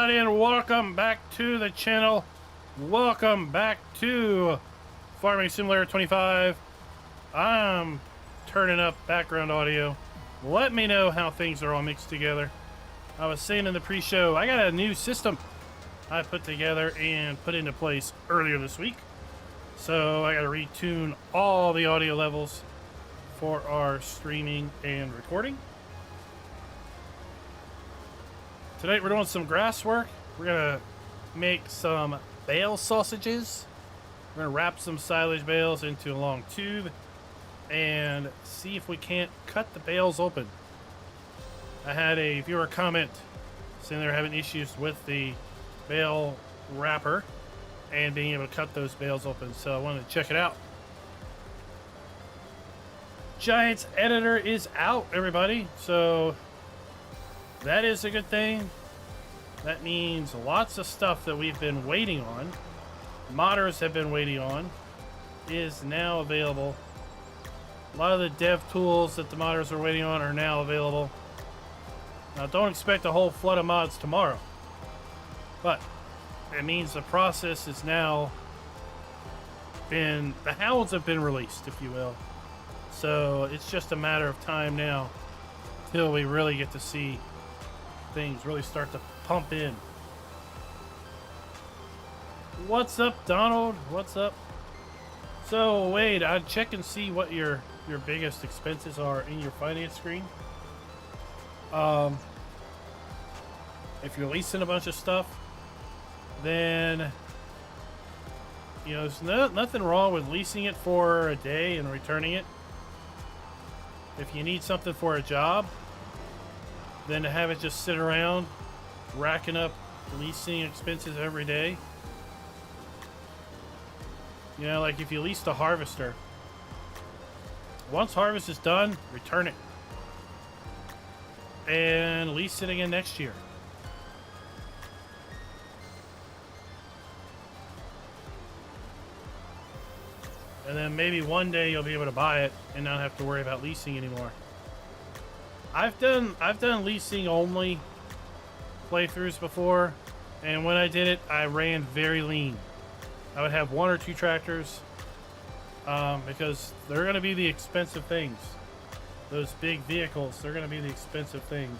everybody, and welcome back to the channel. Welcome back to Farming Simulator 25. I'm turning up background audio. Let me know how things are all mixed together. I was saying in the pre-show, I got a new system I put together and put into place earlier this week. So I got to retune all the audio levels for our streaming and recording. Tonight we're doing some grass work. We're gonna make some bale sausages. We're gonna wrap some silage bales into a long tube and see if we can't cut the bales open. I had a viewer comment saying they're having issues with the bale wrapper and being able to cut those bales open, so I wanted to check it out. Giants editor is out, everybody, so that is a good thing. That means lots of stuff that we've been waiting on, modders have been waiting on, is now available. A lot of the dev tools that the modders are waiting on are now available. Now, don't expect a whole flood of mods tomorrow, but it means the process is now the hounds have been released, if you will. So it's just a matter of time now till we really get to see things really start to pump in. What's up, Donald? What's up? So Wade, I'd check and see what your biggest expenses are in your finance screen. If you're leasing a bunch of stuff, then you know there's nothing wrong with leasing it for a day and returning it. If you need something for a job, then to have it just sit around racking up leasing expenses every day. You know, like if you leased a harvester, once harvest is done, return it and lease it again next year. And then maybe one day you'll be able to buy it and not have to worry about leasing anymore. I've done leasing only playthroughs before, and when I did it, I ran very lean. I would have 1 or 2 tractors because they're going to be the expensive things. Those big vehicles, they're going to be the expensive things.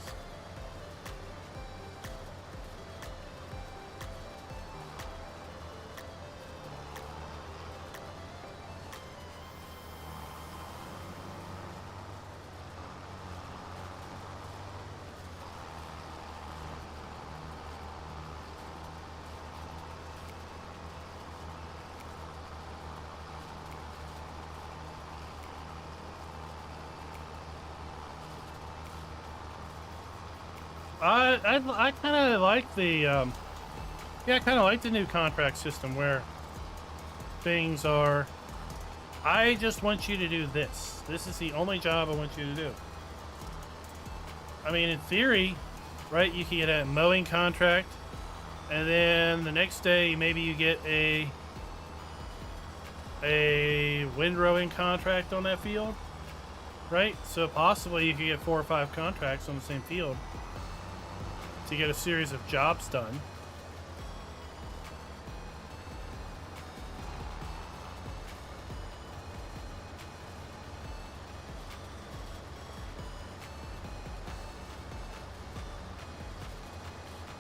I kind of like the I kind of like the new contract system where things are, I just want you to do this. This is the only job I want you to do. I mean, in theory, right, you can get a mowing contract, and then the next day maybe you get a windrowing contract on that field, right? So possibly you could get 4 or 5 contracts on the same field to get a series of jobs done.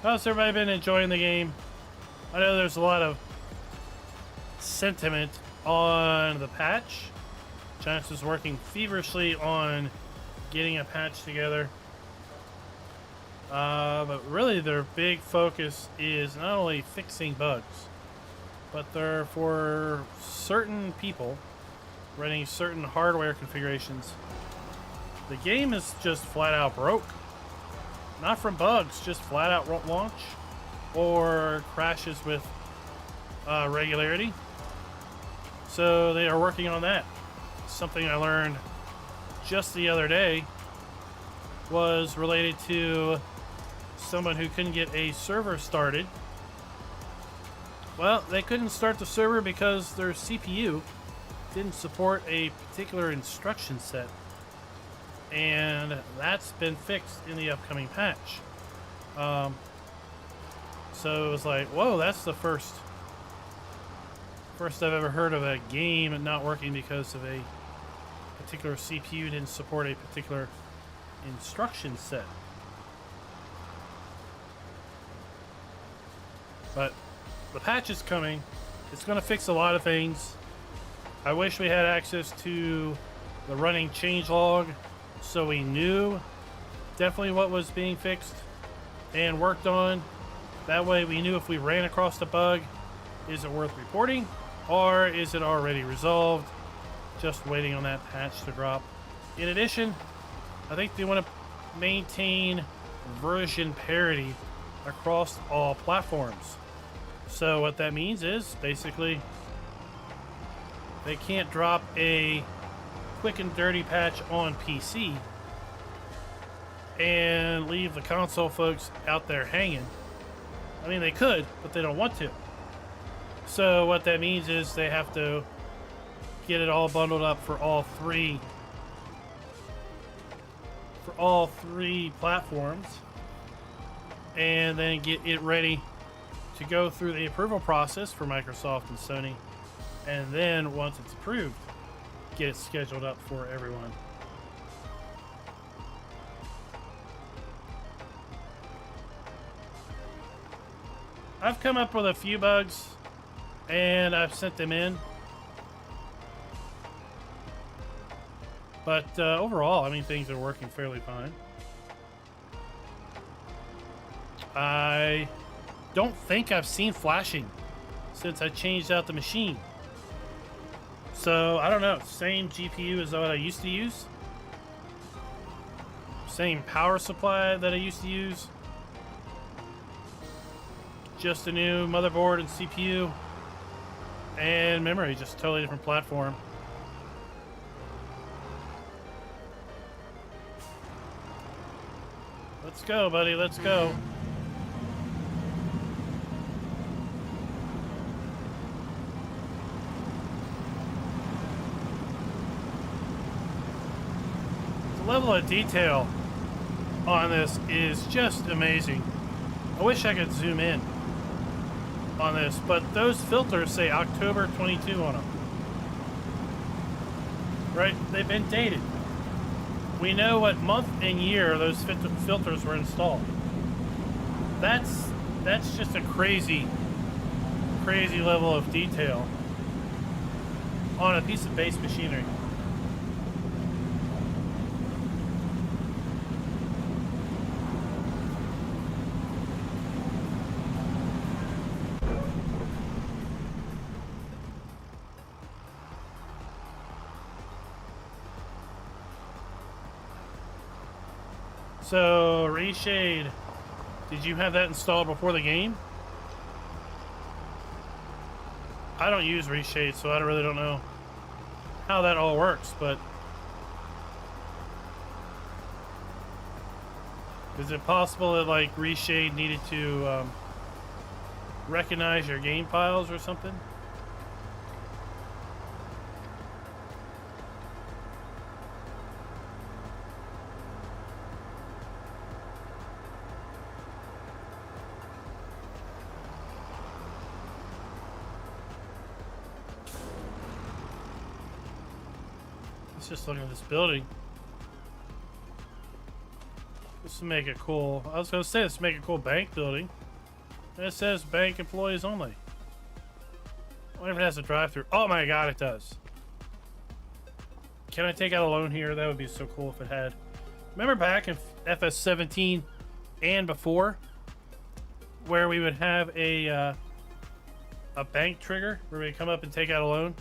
How's everybody been enjoying the game? I know there's a lot of sentiment on the patch. Giants is working feverishly on getting a patch together. But really their big focus is not only fixing bugs, but they're for certain people running certain hardware configurations. The game is just flat out broke. Not from bugs, just flat out launch or crashes with regularity. So they are working on that. Something I learned just the other day was related to someone who couldn't get a server started. Well, they couldn't start the server because their CPU didn't support a particular instruction set. And that's been fixed in the upcoming patch. So it was like, whoa, that's the first I've ever heard of a game not working because of a particular CPU didn't support a particular instruction set. But the patch is coming. It's going to fix a lot of things. I wish we had access to the running changelog so we knew definitely what was being fixed and worked on. That way we knew if we ran across the bug, is it worth reporting or is it already resolved? Just waiting on that patch to drop. In addition, I think they want to maintain version parity across all platforms. So what that means is basically they can't drop a quick and dirty patch on PC and leave the console folks out there hanging. I mean, they could, but they don't want to. So what that means is they have to get it all bundled up for all three platforms, and then get it ready to go through the approval process for Microsoft and Sony, and then once it's approved, get it scheduled up for everyone. I've come up with a few bugs and I've sent them in, but overall, I mean, things are working fairly fine. I don't think I've seen flashing since I changed out the machine. So, I don't know. Same GPU as what I used to use. Same power supply that I used to use. Just a new motherboard and CPU. And memory, just totally different platform. Let's go, buddy. Let's go. The level of detail on this is just amazing. I wish I could zoom in on this, but those filters say October 22 on them. Right? They've been dated. We know what month and year those filters were installed. That's just a crazy level of detail on a piece of base machinery. So, Reshade, did you have that installed before the game? I don't use Reshade, so I really don't know how that all works, but is it possible that, like, Reshade needed to recognize your game files or something? Just looking at this building. This will make it cool. I was going to say this will make a cool bank building. And it says bank employees only. I wonder if it has a drive-through. Oh my god, it does. Can I take out a loan here? That would be so cool if it had. Remember back in FS17 and before, where we would have a bank trigger where we come up and take out a loan?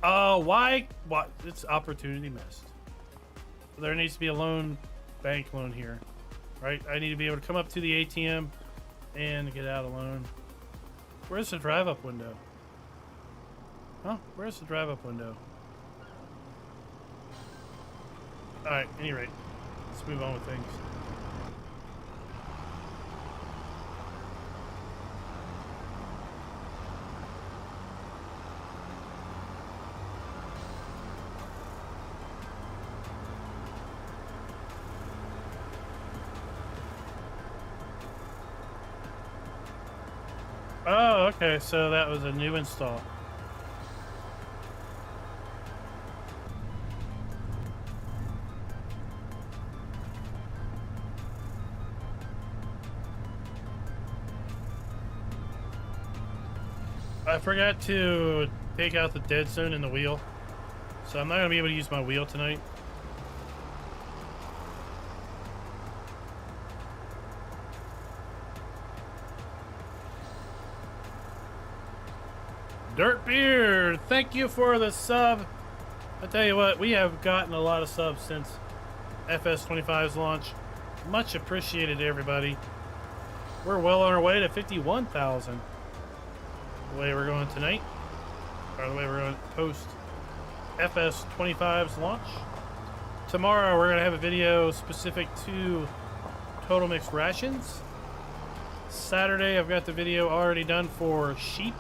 Why? What? It's opportunity missed. There needs to be a bank loan here, right? I need to be able to come up to the ATM and get out a loan. Where's the drive-up window? Huh? Where's the drive-up window? Alright, at any rate, let's move on with things. Oh, okay, so that was a new install. I forgot to take out the dead zone in the wheel, so I'm not going to be able to use my wheel tonight. Dirt Beard, thank you for the sub. I tell you what, we have gotten a lot of subs since FS25's launch. Much appreciated, everybody. We're well on our way to 51,000. The way we're going tonight, or the way we're going post FS25's launch. Tomorrow we're going to have a video specific to Total Mix Rations. Saturday I've got the video already done for sheep.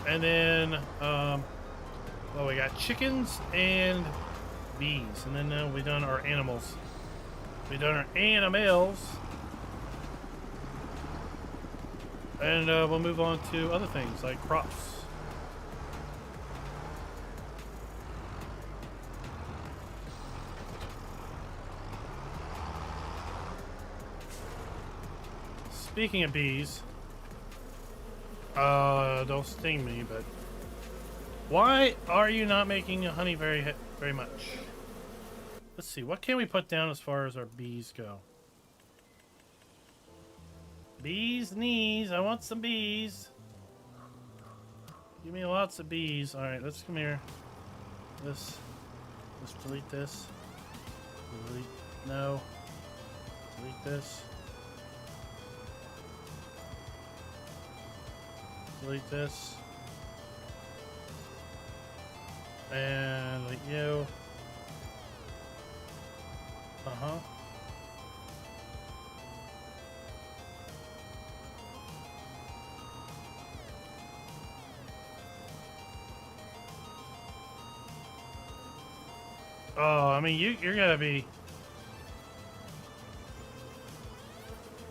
And then, well, we got chickens and bees. And then we've done our animals. We've done our animals. And we'll move on to other things like crops. Speaking of bees, don't sting me, but why are you not making honey very much? Let's see, what can we put down as far as our bees go? Bees knees, I want some bees. Give me lots of bees. Alright, let's come here. Let's delete this. Delete, no. Delete this. Delete this. And delete you. Uh-huh. Oh, I mean, you're gonna be...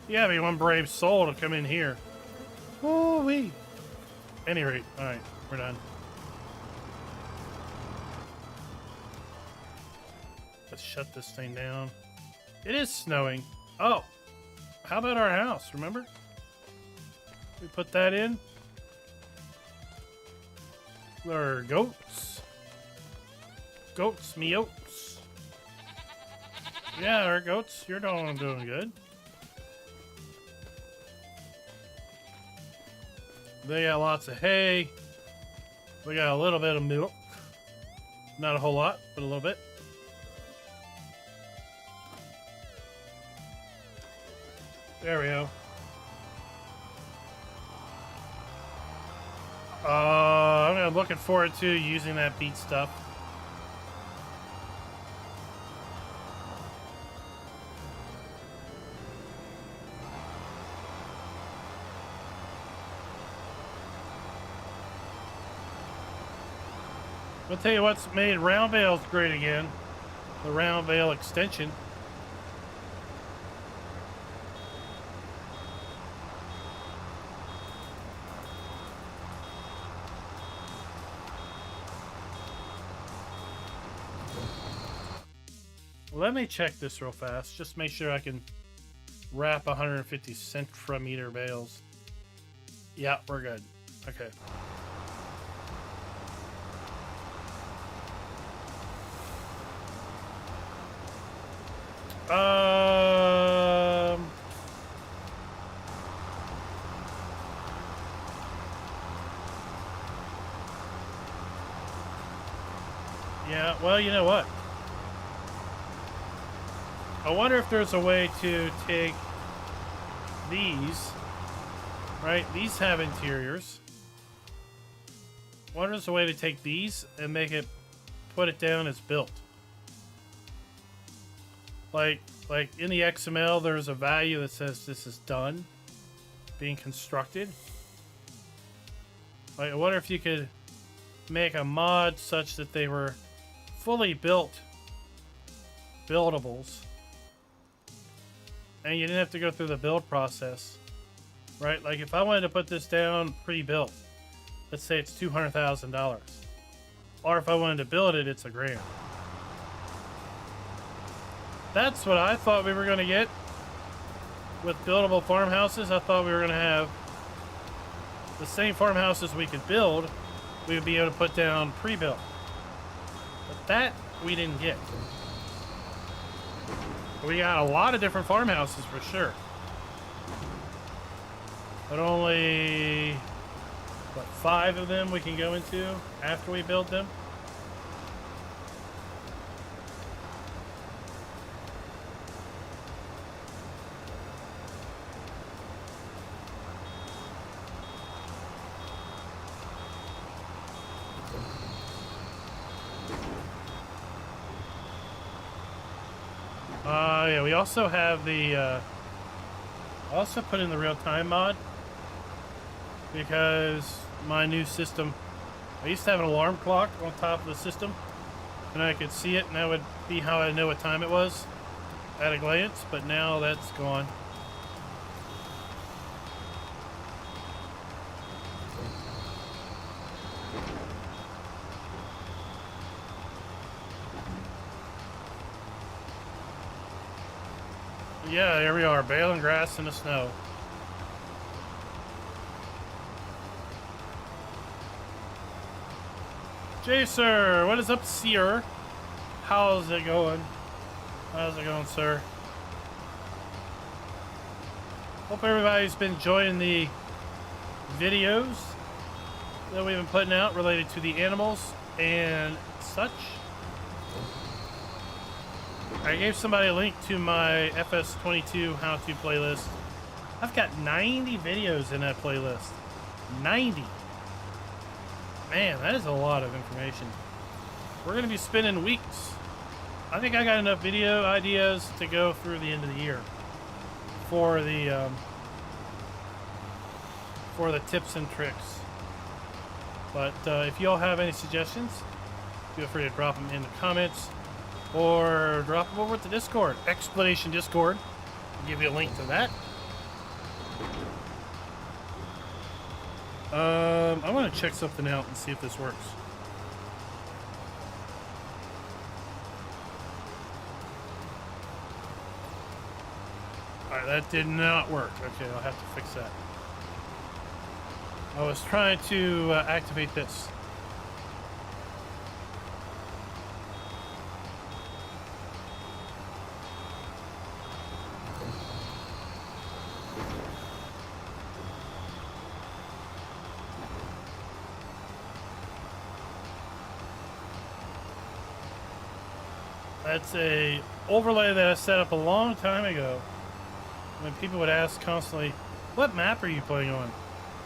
You gotta be one brave soul to come in here. Woo-wee. Any rate, alright, we're done. Let's shut this thing down. It is snowing. Oh, how about our house, remember? We put that in. There are goats. Goats, me oats. Yeah, our goats, you're doing good. They got lots of hay. We got a little bit of milk. Not a whole lot, but a little bit. There we go. I'm looking forward to using that beet stuff. I'll tell you what's made round bales great again. The round bale extension. Let me check this real fast. Just make sure I can wrap 150 centimeter bales. Yeah, we're good. Okay. Yeah, well, you know what? I wonder if there's a way to take these, right? These have interiors. I wonder if there's a way to take these and make it, put it down as built. Like in the XML, there's a value that says this is done, being constructed. Like, I wonder if you could make a mod such that they were fully built buildables, and you didn't have to go through the build process. right? Like if I wanted to put this down pre-built, let's say it's $200,000. Or if I wanted to build it, it's $1,000. That's what I thought we were going to get with buildable farmhouses. I thought we were going to have the same farmhouses we could build, we would be able to put down pre-built. But that we didn't get. We got a lot of different farmhouses for sure. But only, what, 5 of them we can go into after we build them? Yeah, we also have the, I also put in the real-time mod because my new system, I used to have an alarm clock on top of the system and I could see it and that would be how I know what time it was at a glance, but now that's gone. Yeah, here we are, baling grass in the snow. Jacer, what is up, sir? How's it going? How's it going, sir? Hope everybody's been enjoying the videos that we've been putting out related to the animals and such. I gave somebody a link to my FS22 how-to playlist. I've got 90 videos in that playlist. 90. Man, that is a lot of information. We're going to be spending weeks. I think I got enough video ideas to go through the end of the year for the tips and tricks. But if y'all have any suggestions, feel free to drop them in the comments. Or drop them over at the Discord, Explanation Discord. I'll give you a link to that. I want to check something out and see if this works. Alright, that did not work. Okay, I'll have to fix that. I was trying to activate this. That's a overlay that I set up a long time ago when people would ask constantly, what map are you playing on?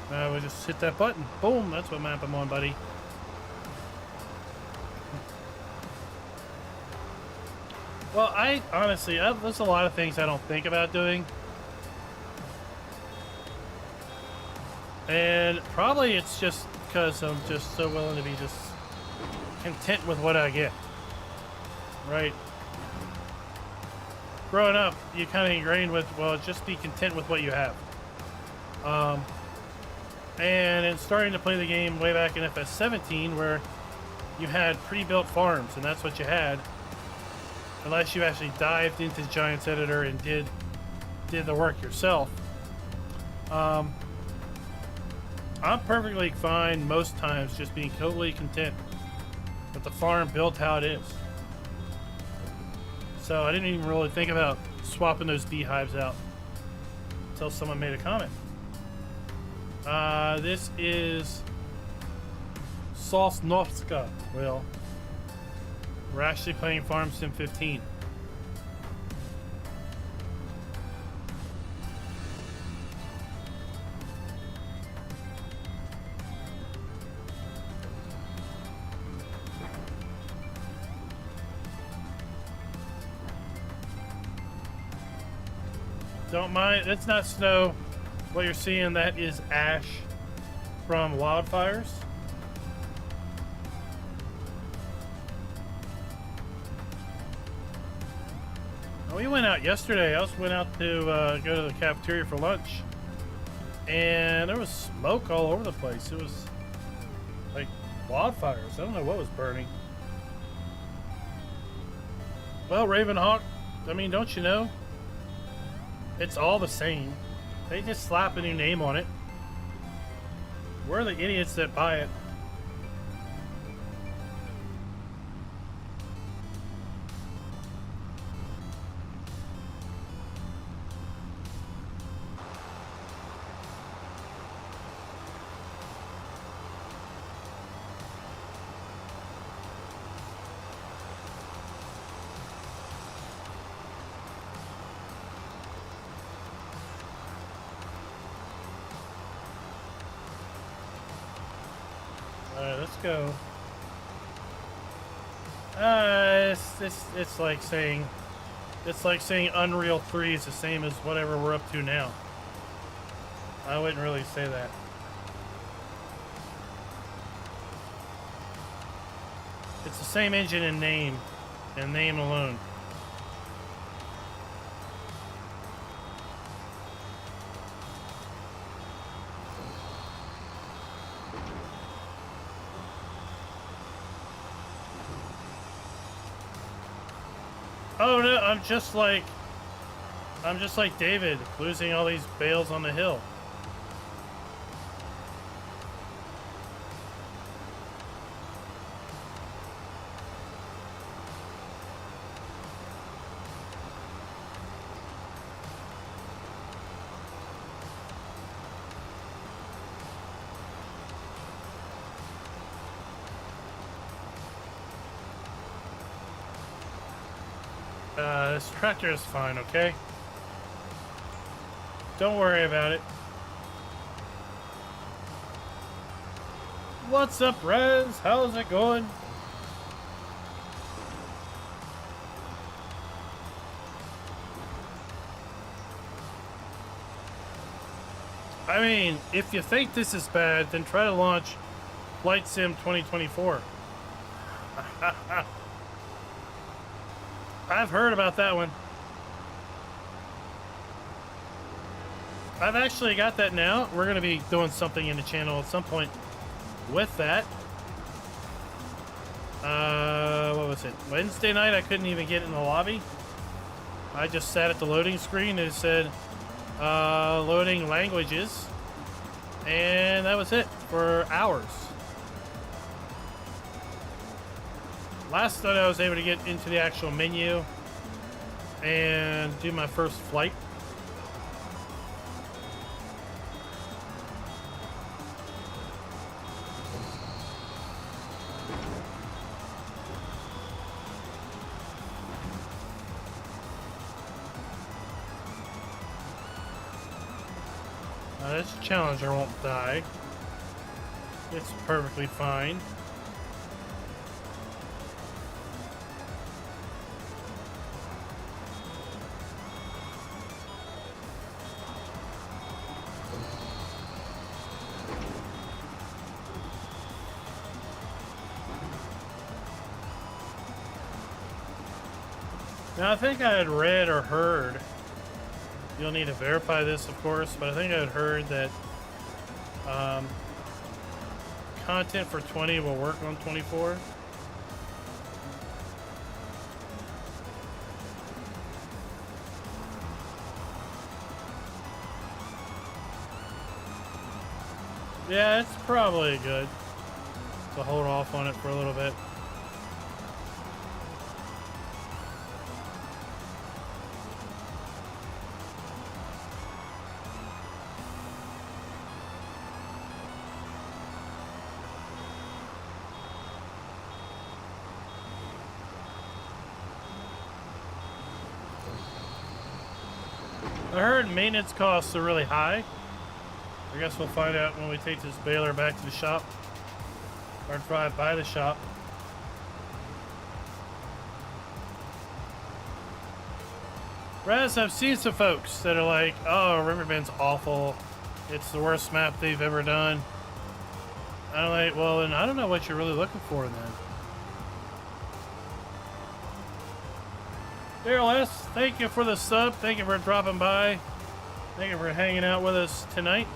And I would just hit that button. Boom, that's what map I'm on, buddy. Well, I honestly, there's a lot of things I don't think about doing. And probably it's just because I'm just so willing to be just content with what I get. Right. Growing up, you kind of ingrained with, well, just be content with what you have. And in starting to play the game way back in FS17, where you had pre-built farms, and that's what you had, unless you actually dived into Giants Editor and did the work yourself. I'm perfectly fine most times just being totally content with the farm built how it is. So I didn't even really think about swapping those beehives out until someone made a comment. This is Sosnovska. Well, we're actually playing Farm Sim 15. Don't mind, it's not snow. What you're seeing, that is ash from wildfires. We went out yesterday. I also went out to go to the cafeteria for lunch. and there was smoke all over the place. It was like wildfires. I don't know what was burning. Well, Ravenhawk, I mean, don't you know? It's all the same. They just slap a new name on it. We're the idiots that buy it. Alright, let's go. It's like saying Unreal 3 is the same as whatever we're up to now. I wouldn't really say that. It's the same engine and name alone. Oh no, I'm just like David, losing all these bales on the hill. This tractor is fine, okay? Don't worry about it. What's up, Rez? How's it going? I mean, if you think this is bad, then try to launch Flight Sim 2024. I've heard about that one. I've actually got that now. We're going to be doing something in the channel at some point with that. What was it? Wednesday night, I couldn't even get in the lobby. I just sat at the loading screen and it said, loading languages. And that was it for hours. Last night I was able to get into the actual menu and do my first flight. This Challenger won't die. It's perfectly fine. Now, I think I had read or heard, you'll need to verify this, of course, but I think I had heard that content for 20 will work on 24. Yeah, it's probably good to hold off on it for a little bit. I heard maintenance costs are really high. I guess we'll find out when we take this baler back to the shop, or drive by the shop. Raz, I've seen some folks that are like, oh, Riverbend's awful. It's the worst map they've ever done. I'm like, well, then I don't know what you're really looking for then. Daryl S., thank you for the sub. Thank you for dropping by. Thank you for hanging out with us tonight.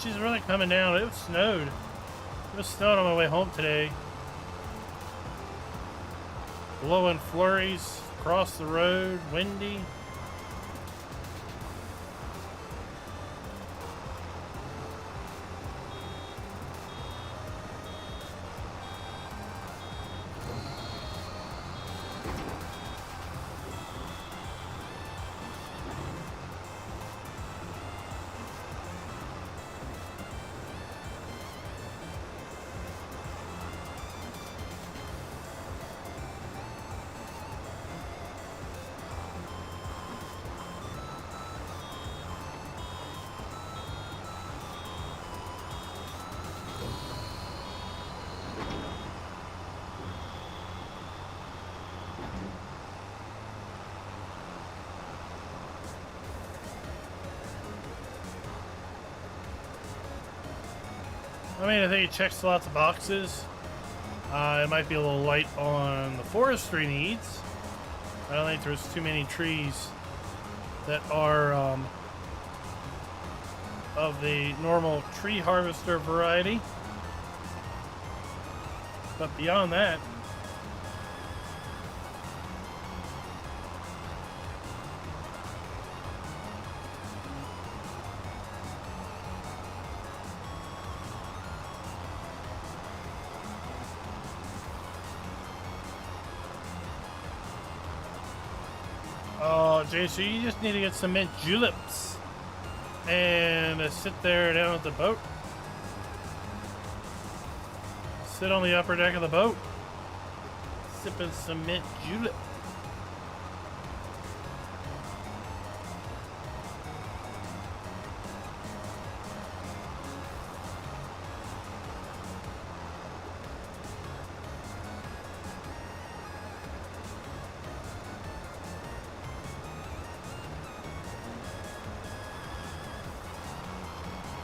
She's really coming down. It snowed. It was snowing on my way home today. Blowing flurries across the road, windy. I mean, I think it checks lots of boxes. It might be a little light on the forestry needs. I don't think there's too many trees that are of the normal tree harvester variety. But beyond that, Jay, so you just need to get some mint juleps and sit there down at the boat. Sit on the upper deck of the boat, sipping some mint julep.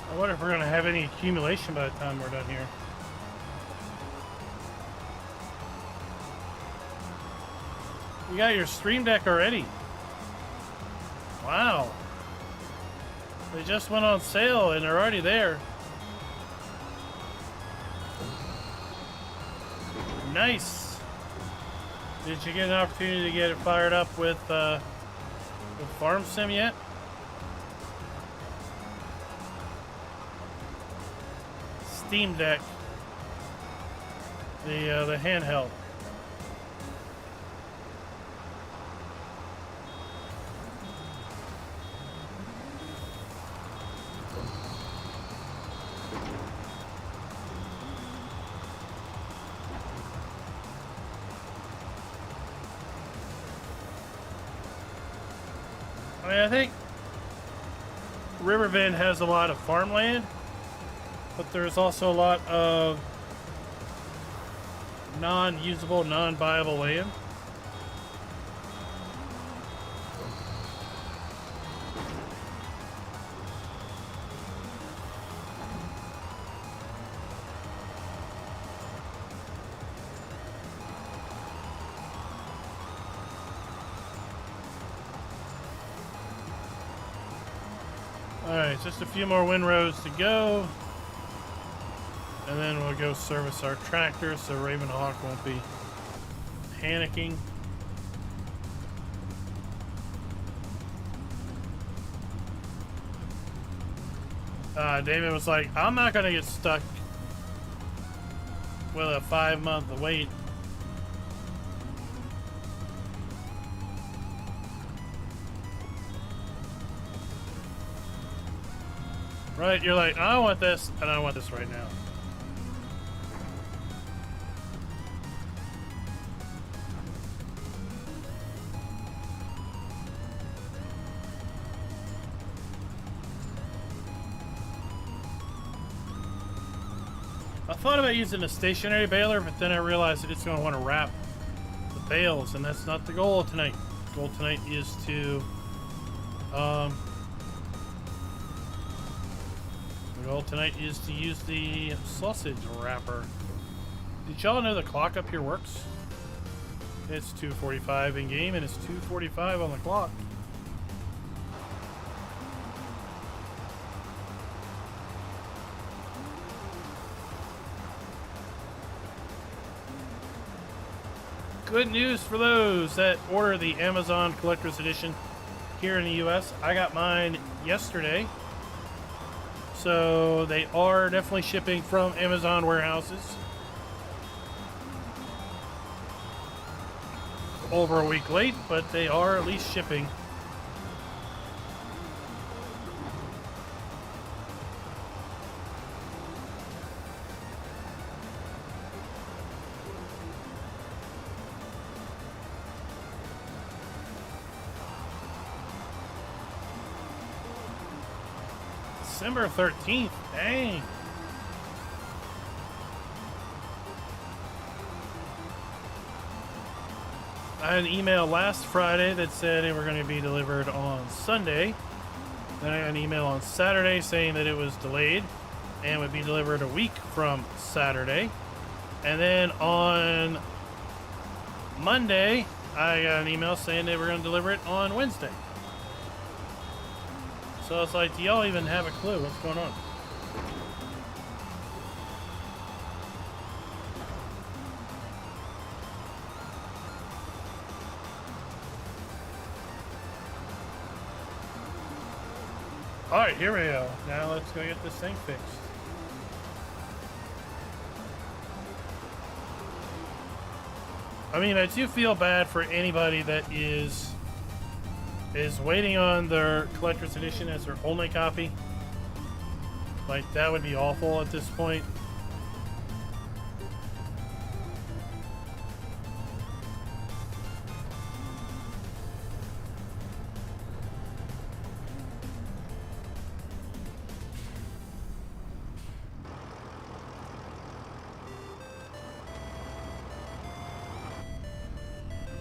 I wonder if we're going to have any accumulation by the time we're done here. You got your stream deck already. Wow. They just went on sale and they're already there. Nice. Did you get an opportunity to get it fired up with Farm Sim yet? Steam Deck, the handheld. I mean, I think Riverbend has a lot of farmland. But there's also a lot of non-usable, non-viable land. Alright, just a few more windrows to go. And then we'll go service our tractor so Ravenhawk won't be panicking. David was like, I'm not going to get stuck with a 5-month wait. Right? You're like, I want this, and I want this right now. I thought about using a stationary baler, but then I realized that it's going to want to wrap the bales, and that's not the goal tonight. The goal tonight is to use the sausage wrapper. Did y'all know the clock up here works? It's 2:45 in game, and it's 2:45 on the clock. good news for those that order the Amazon Collector's Edition here in the US. I got mine yesterday. So they are definitely shipping from Amazon warehouses. Over a week late, but they are at least shipping. December 13th, dang. I had an email last Friday that said they were going to be delivered on Sunday. Then I got an email on Saturday saying that it was delayed and would be delivered a week from Saturday. And then on Monday, I got an email saying they were going to deliver it on Wednesday. So it's like, do y'all even have a clue what's going on? Alright, here we go. Now let's go get this thing fixed. I mean, I do feel bad for anybody that is waiting on their collector's edition as their only copy. Like, that would be awful at this point.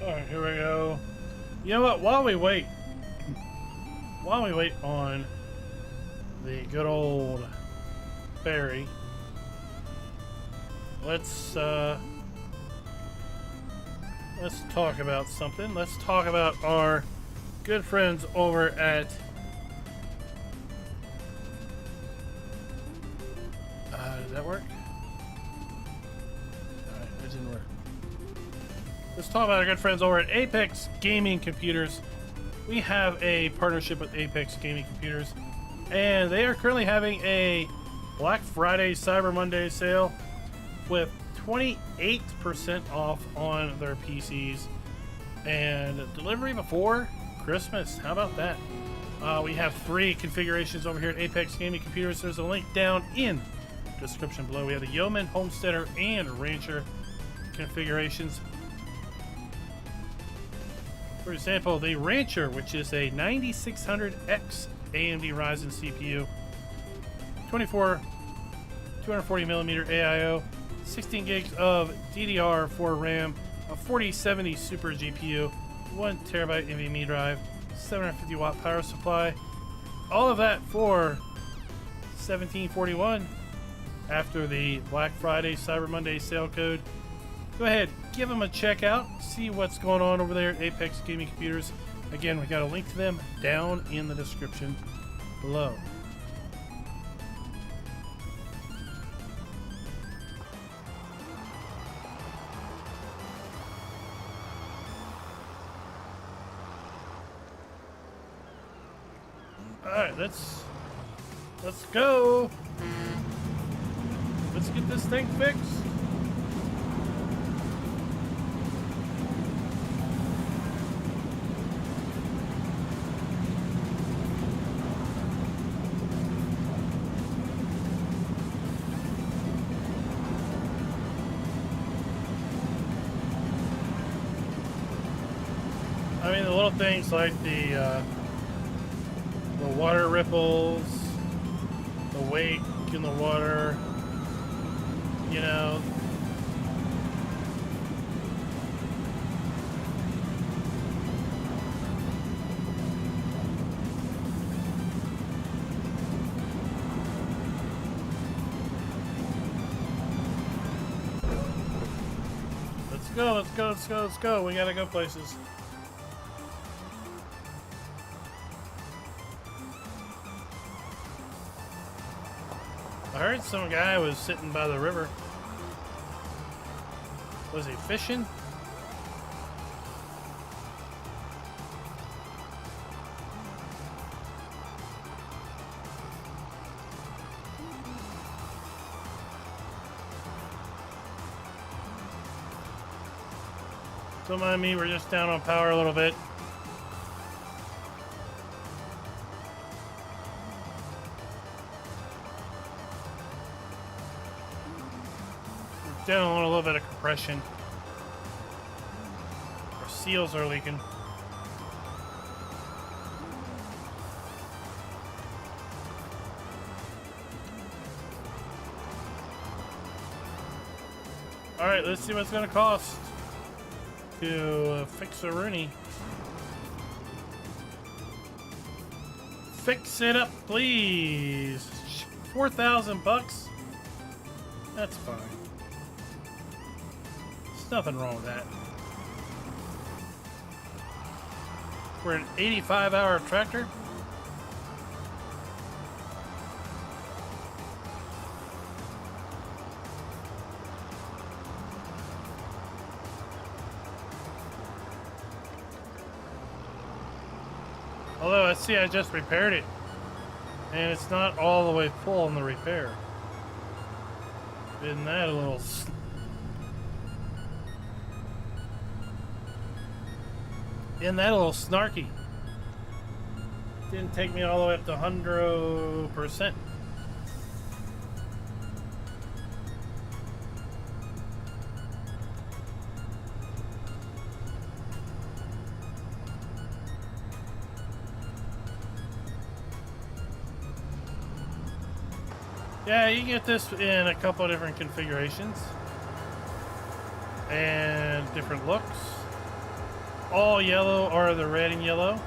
Alright, here we go. You know what? While we wait on the good old ferry, let's talk about something. Let's talk about our good friends over at does that work? Alright, that didn't work. Let's talk about our good friends over at Apex Gaming Computers. We have a partnership with Apex Gaming Computers, and they are currently having a Black Friday Cyber Monday sale with 28% off on their PCs and delivery before Christmas. How about that? We have 3 configurations over here at Apex Gaming Computers. There's a link down in the description below. We have the Yeoman, Homesteader, and Rancher configurations. For example, the Rancher, which is a 9600X AMD Ryzen CPU, 240mm AIO, 16 gigs of DDR4 RAM, a 4070 Super GPU, 1TB NVMe drive, 750 watt power supply. All of that for $1741 after the Black Friday Cyber Monday sale code. Go ahead, give them a check out, see what's going on over there at Apex Gaming Computers. Again, we got a link to them down in the description below. Alright, let's go. Let's get this thing fixed. I mean, the little things like the water ripples, the wake in the water, you know. Let's go. We gotta go places. I heard some guy was sitting by the river. Was he fishing? Don't mind me, we're just down on power a little bit. We're down on a little bit of compression. Our seals are leaking. Alright, let's see what it's gonna cost to fix a Rooney. Fix it up, please. 4,000 bucks? That's fine. There's nothing wrong with that. For an 85-hour tractor? Although I see I just repaired it, and it's not all the way full on the repair. Isn't that a little... Isn't that a little snarky? Didn't take me all the way up to 100%. Yeah, you can get this in a couple of different configurations and different looks. All yellow or the red and yellow.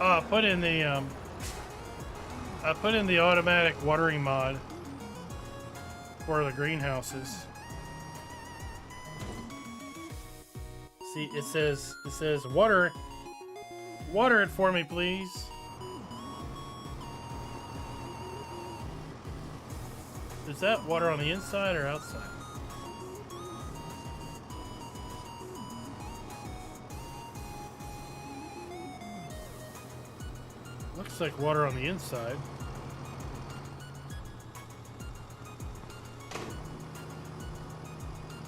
I put in the automatic watering mod for the greenhouses. See, it says water it for me, please. Is that water on the inside or outside? Looks like water on the inside.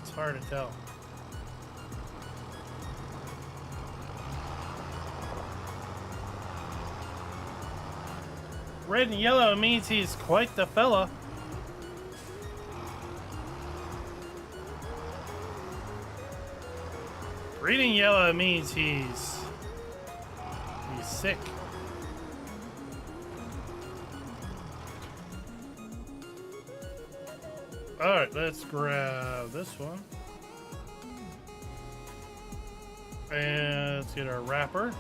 It's hard to tell. Red and yellow means he's quite the fella. Green and yellow means he's sick. Alright, let's grab this one. And let's get our wrapper.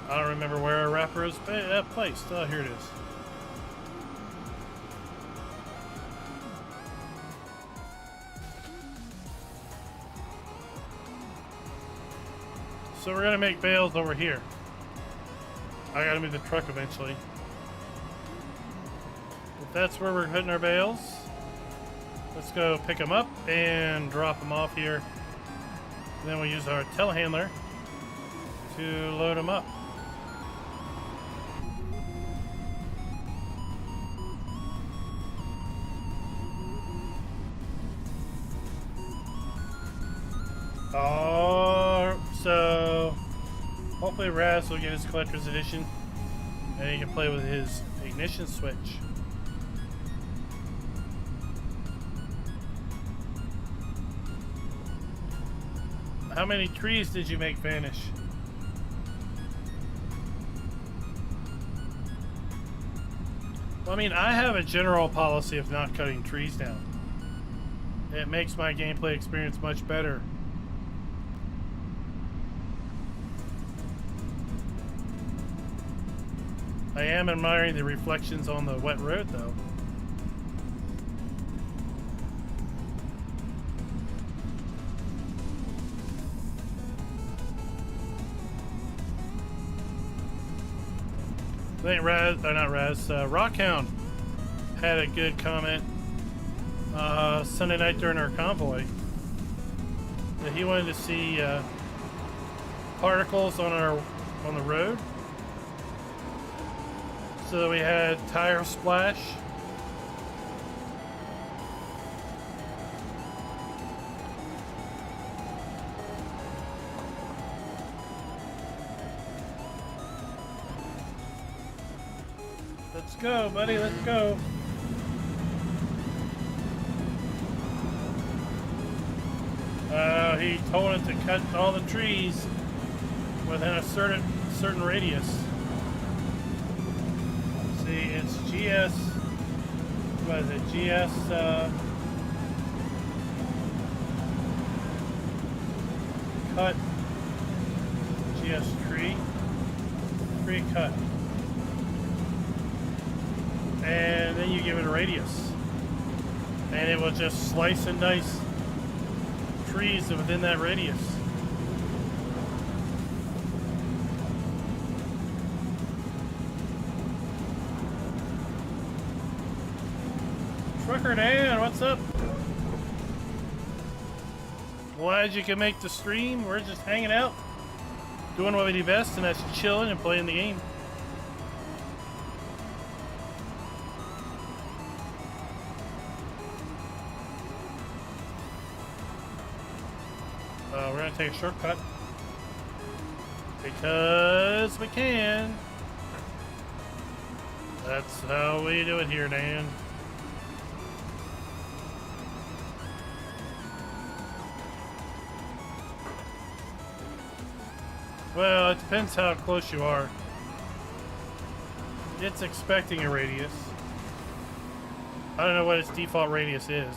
I don't remember where our wrapper is placed. Oh, here it is. So we're gonna make bales over here. I gotta move the truck eventually. If that's where we're putting our bales, let's go pick them up and drop them off here. And then we'll use our telehandler to load them up. So hopefully Raz will get his collector's edition and he can play with his ignition switch. How many trees did you make vanish? Well, I mean, I have a general policy of not cutting trees down. It makes my gameplay experience much better. I am admiring the reflections on the wet road, though. I think Raz, or not Raz, Rockhound had a good comment Sunday night during our convoy that he wanted to see particles on the road, so that we had tire splash. Let's go, buddy, let's go. He told it to cut all the trees within a certain radius. See, it's GS, what is it, GS, cut, GS tree cut. And then you give it a radius. And it will just slice and dice trees within that radius. Trucker Dan, what's up? Glad you can make the stream. We're just hanging out, doing what we do best, and that's chilling and playing the game. We're gonna take a shortcut because we can. That's how we do it here, Dan. Well, it depends how close you are. It's expecting a radius. I don't know what its default radius is.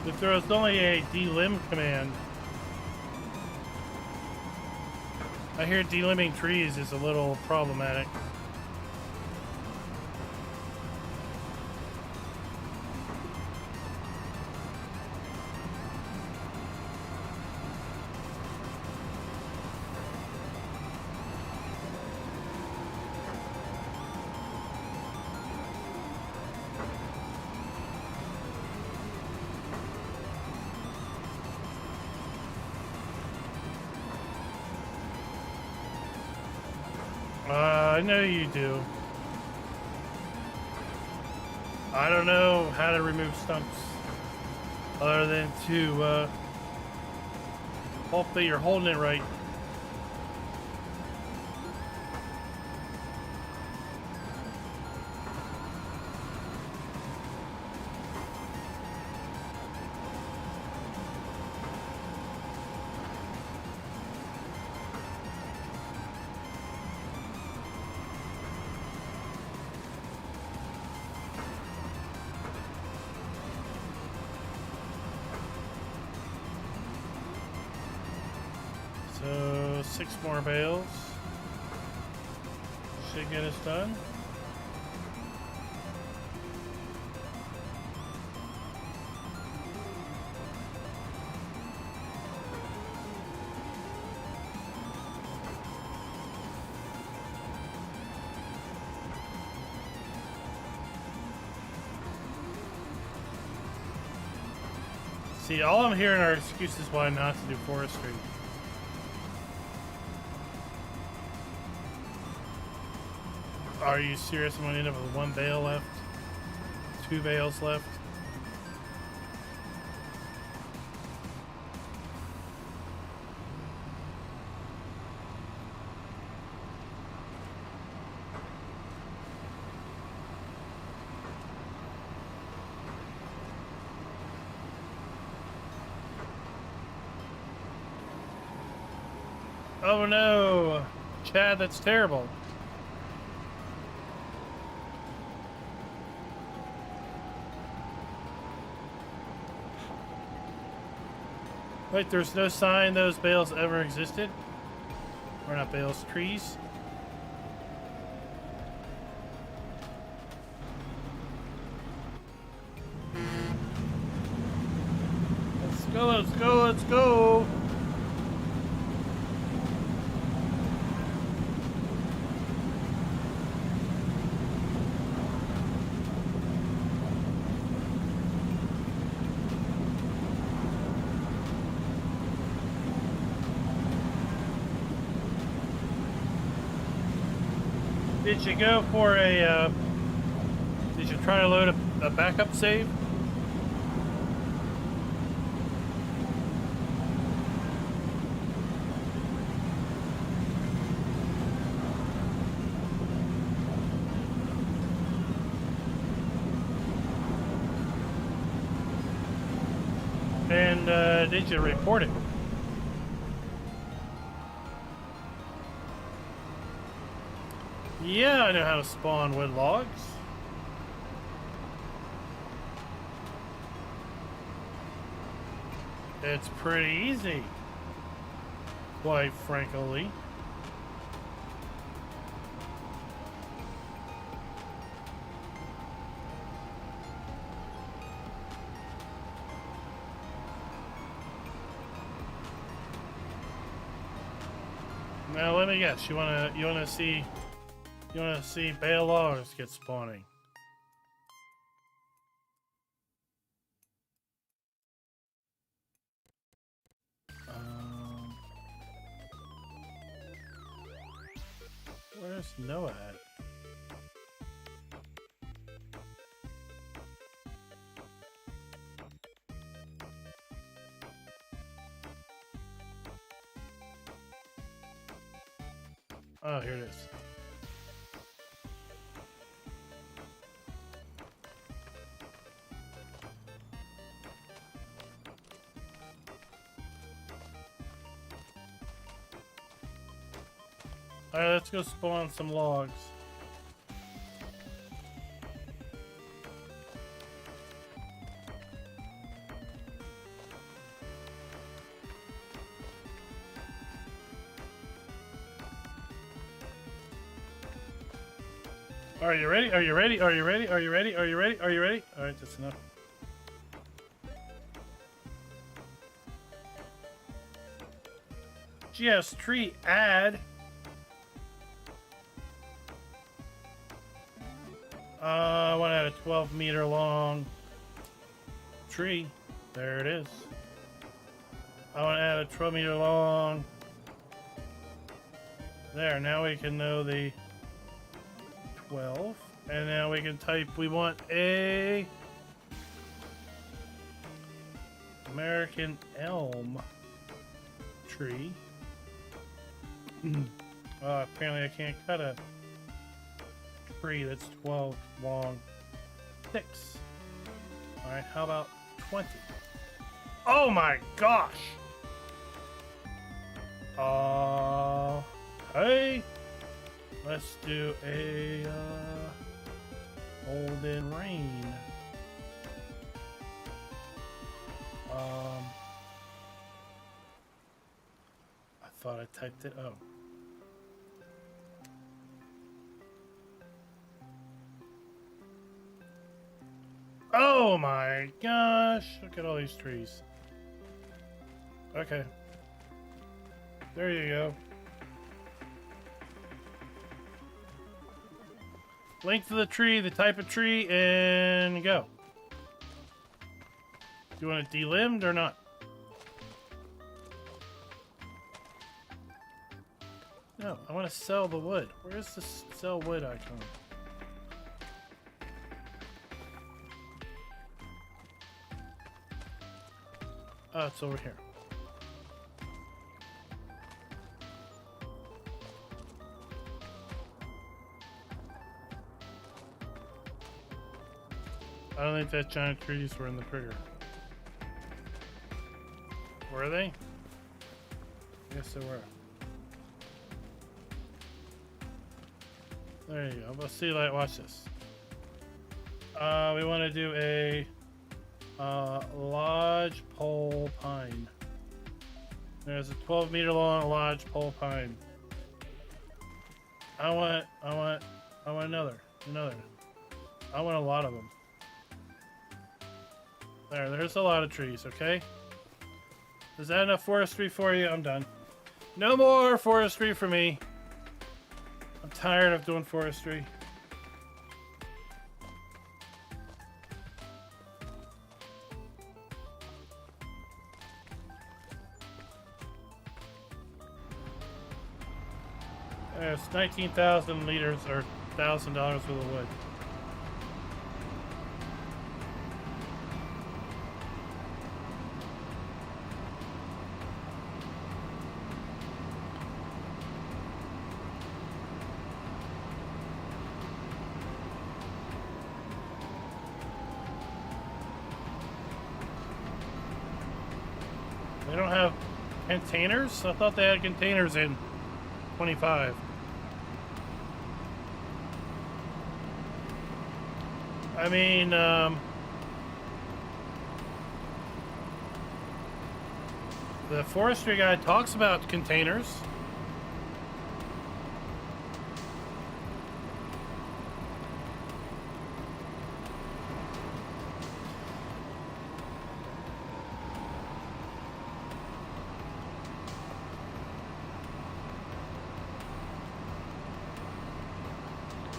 If there was only a delim command, I hear delimbing trees is a little problematic. I know you do. I don't know how to remove stumps other than to hope that you're holding it right. So 6 more bales should get us done. See, all I'm hearing are excuses why not to do forestry. Are you serious? I'm gonna end up with 1 bale left? 2 bales left? Oh no! Chad, that's terrible. Wait, there's no sign those bales ever existed? Or not bales, trees? Let's go, let's go, let's go! Did you go for a, did you try to load a backup save? And did you report it? Yeah, I know how to spawn wood logs. It's pretty easy, quite frankly. Now let me guess, you wanna see Bale logs get spawning. Where's Noah at? Oh, here it is. Alright, let's go spawn some logs. Are you ready? Are you ready? Are you ready? Are you ready? Are you ready? Are you ready? Alright, that's enough. GS tree add. 1 out of 12-meter long tree. There it is. I want to add a 12-meter long. There, now we can know the 12. And now we can type, we want a American elm tree. Apparently I can't cut a tree that's 12 long. 6. Alright, how about 20? Oh my gosh! Hey! Let's do a Golden Rain. I thought I typed it. Oh. Oh my gosh! Look at all these trees. Okay. There you go. Length of the tree, the type of tree, and go. Do you want it delimbed or not? No, I want to sell the wood. Where's the sell wood icon? Oh, it's over here. I don't think that giant trees were in the trigger. Were they? Yes, they were. There you go. Let's see, like, watch this. We want to do a lodge pole pine. There's a 12-meter long lodge pole pine. I want another. I want a lot of them. There's a lot of trees, okay? Is that enough forestry for you? I'm done. No more forestry for me. I'm tired of doing forestry. There's 19,000 liters or $1,000 worth of wood. They don't have containers? I thought they had containers in 25. I mean, the forestry guy talks about containers.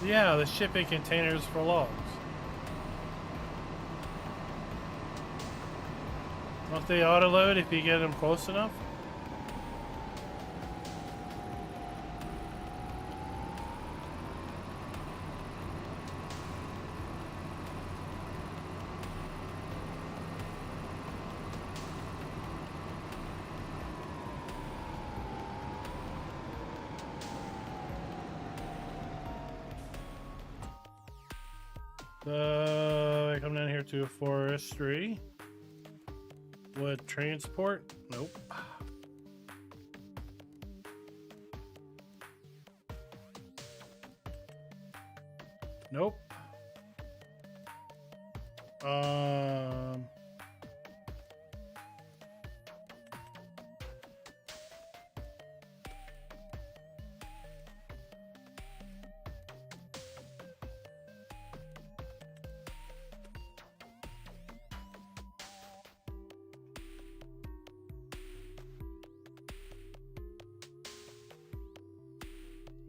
Yeah, the shipping containers for logs. Don't they auto-load if you get them close enough? I come down here to forestry. Wood transport? Nope. Nope.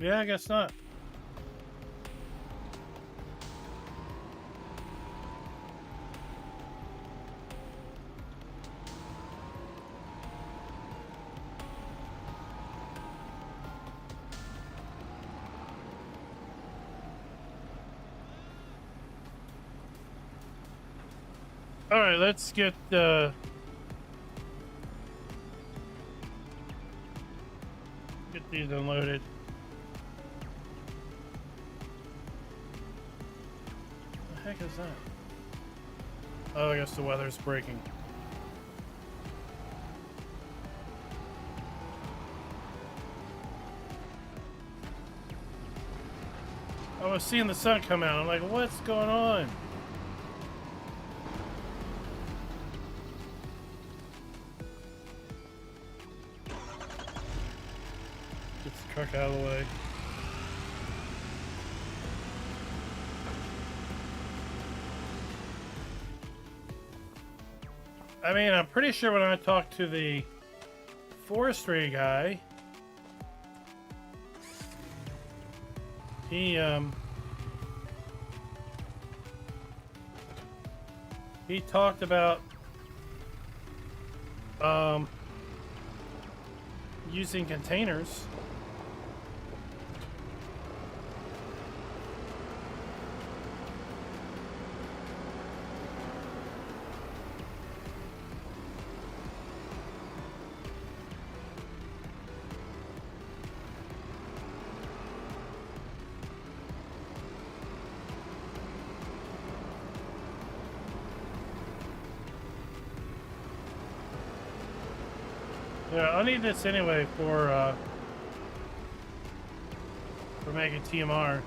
Yeah, I guess not. All right, let's get these unloaded. What the heck is that? Oh, I guess the weather's breaking. I was seeing the sun come out. I'm like, what's going on? Get the truck out of the way. I mean, I'm pretty sure when I talked to the forestry guy, he talked about using containers. Yeah, I'll need this anyway for making TMR.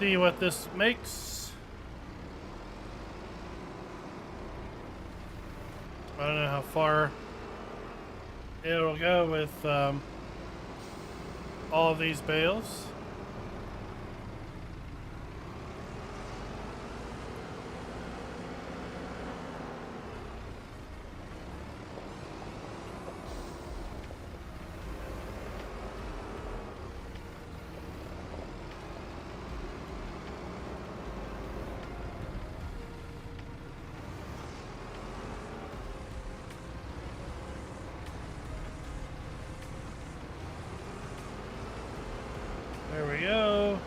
See what this makes. I don't know how far it'll go with all of these bales. There we go.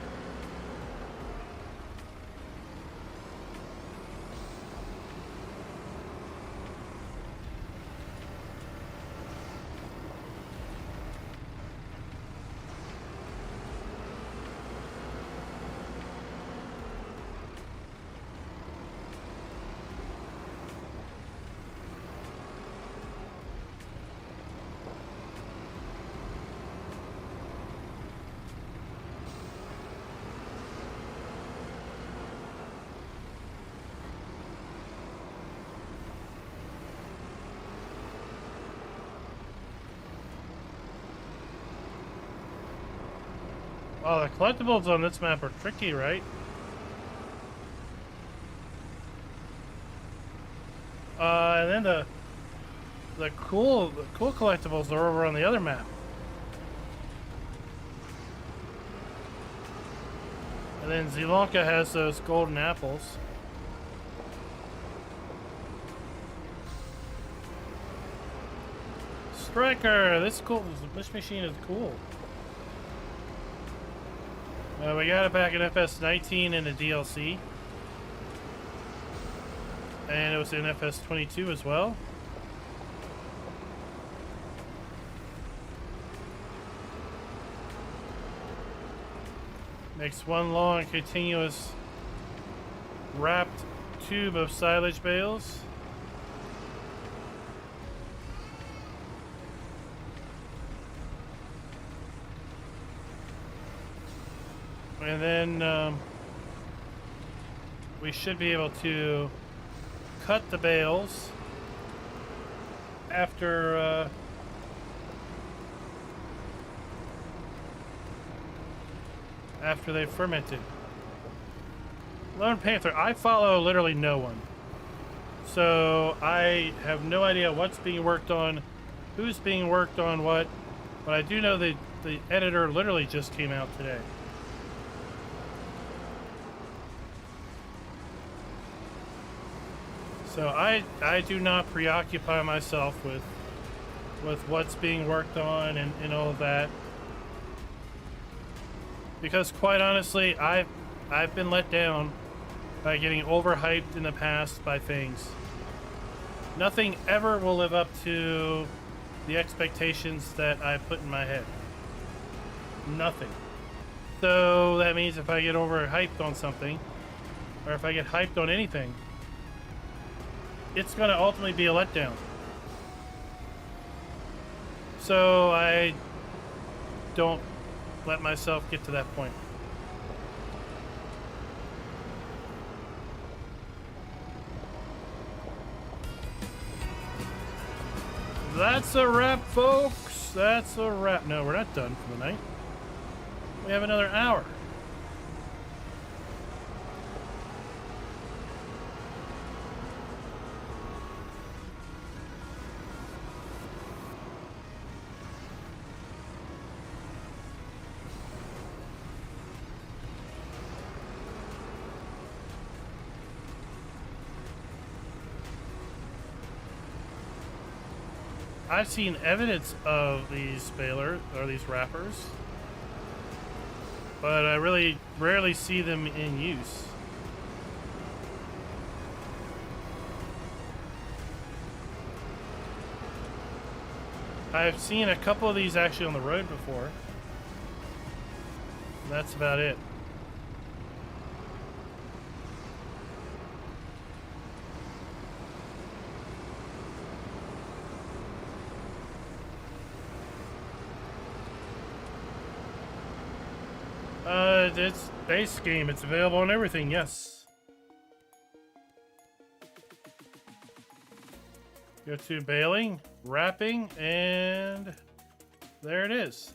Oh, the collectibles on this map are tricky, right? And then the cool collectibles are over on the other map. And then Zelonka has those golden apples. Striker, this is cool. This machine is cool. We got it back in FS19 in the DLC. And it was in FS22 as well. Makes one long continuous wrapped tube of silage bales. And then we should be able to cut the bales after they've fermented. Lone Panther, I follow literally no one. So I have no idea what's being worked on, who's being worked on what, but I do know that the editor literally just came out today. So I do not preoccupy myself with what's being worked on and all of that. Because quite honestly, I've been let down by getting overhyped in the past by things. Nothing ever will live up to the expectations that I put in my head. Nothing. So that means if I get overhyped on something, or if I get hyped on anything, it's going to ultimately be a letdown. So I don't let myself get to that point. That's a wrap, folks. That's a wrap. No, we're not done for the night. We have another hour. I've seen evidence of these balers, or these wrappers, but I really rarely see them in use. I've seen a couple of these actually on the road before. That's about it. It's base game. It's available on everything, yes. Go to baling, wrapping, and there it is.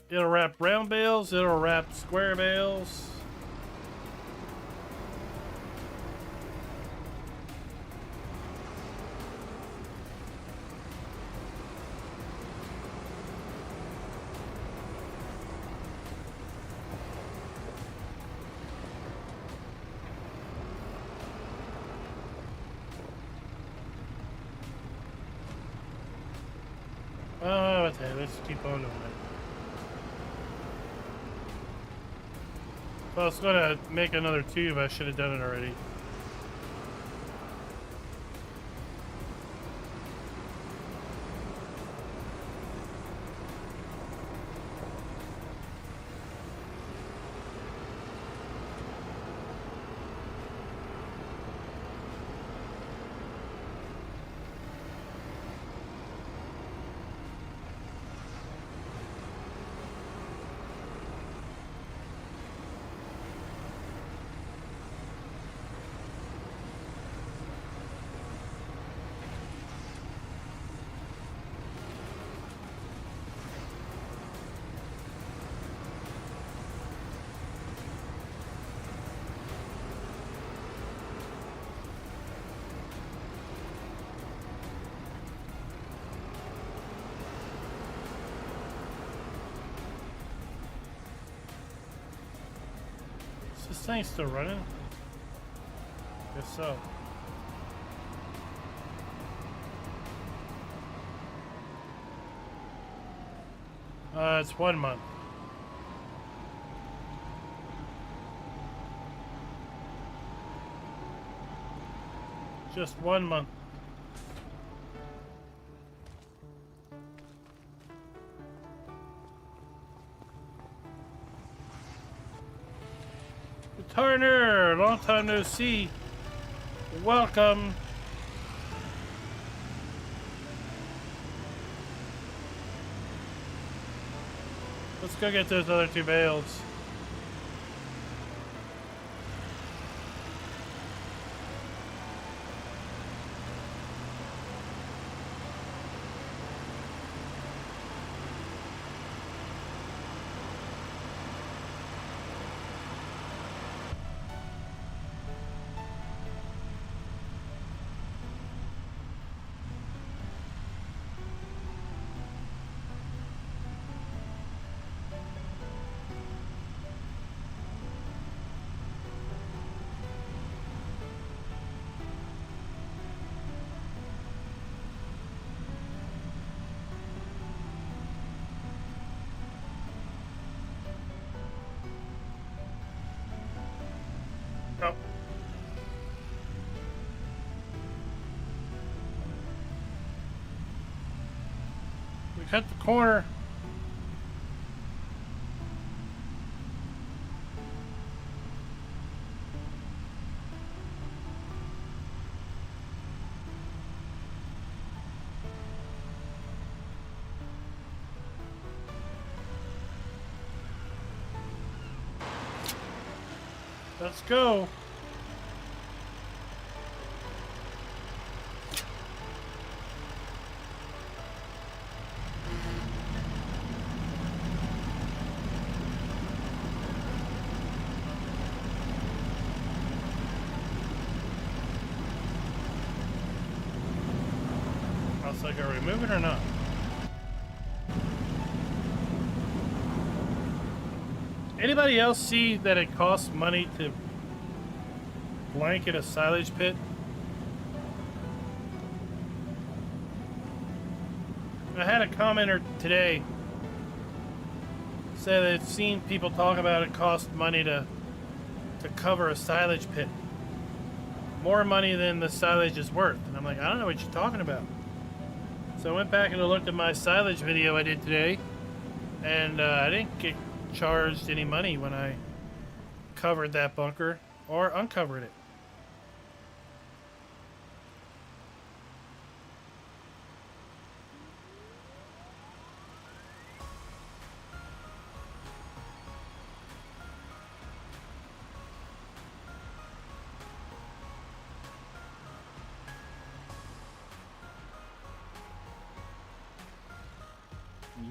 It'll wrap round bales, it'll wrap square bales. Oh, okay, let's keep on doing it. If I was gonna make another tube, I should have done it already. Is this thing still running? Guess so. It's 1 month. Just 1 month. Turner, long time no see. Welcome. Let's go get those other 2 bales. Oh. We cut the corner. Let's go. I was like, are we moving or not? Anybody else see that it costs money to blanket a silage pit? I had a commenter today say they've seen people talk about it cost money to cover a silage pit. More money than the silage is worth. And I'm like, I don't know what you're talking about. So I went back and I looked at my silage video I did today, and I didn't get charged any money when I covered that bunker or uncovered it.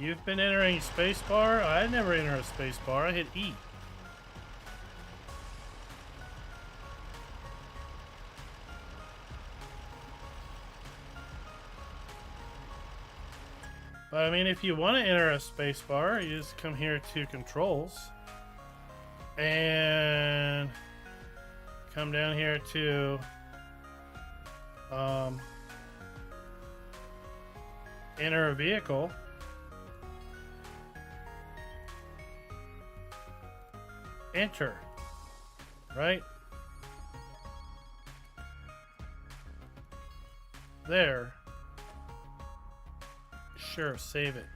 You've been entering spacebar? I never enter a spacebar. I hit E. But I mean, if you want to enter a spacebar, you just come here to controls and come down here to enter a vehicle. Enter, right? There. Sure, save it.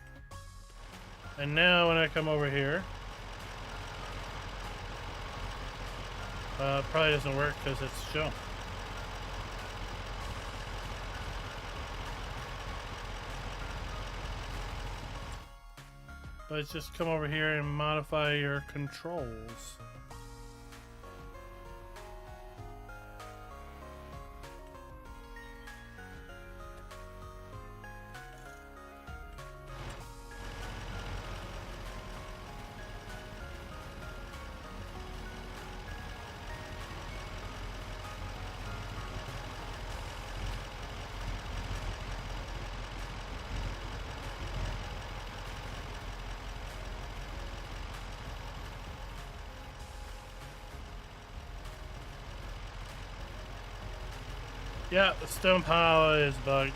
And now when I come over here, probably doesn't work because it's junk. But just come over here and modify your controls. Yeah, the stone pile is bugged.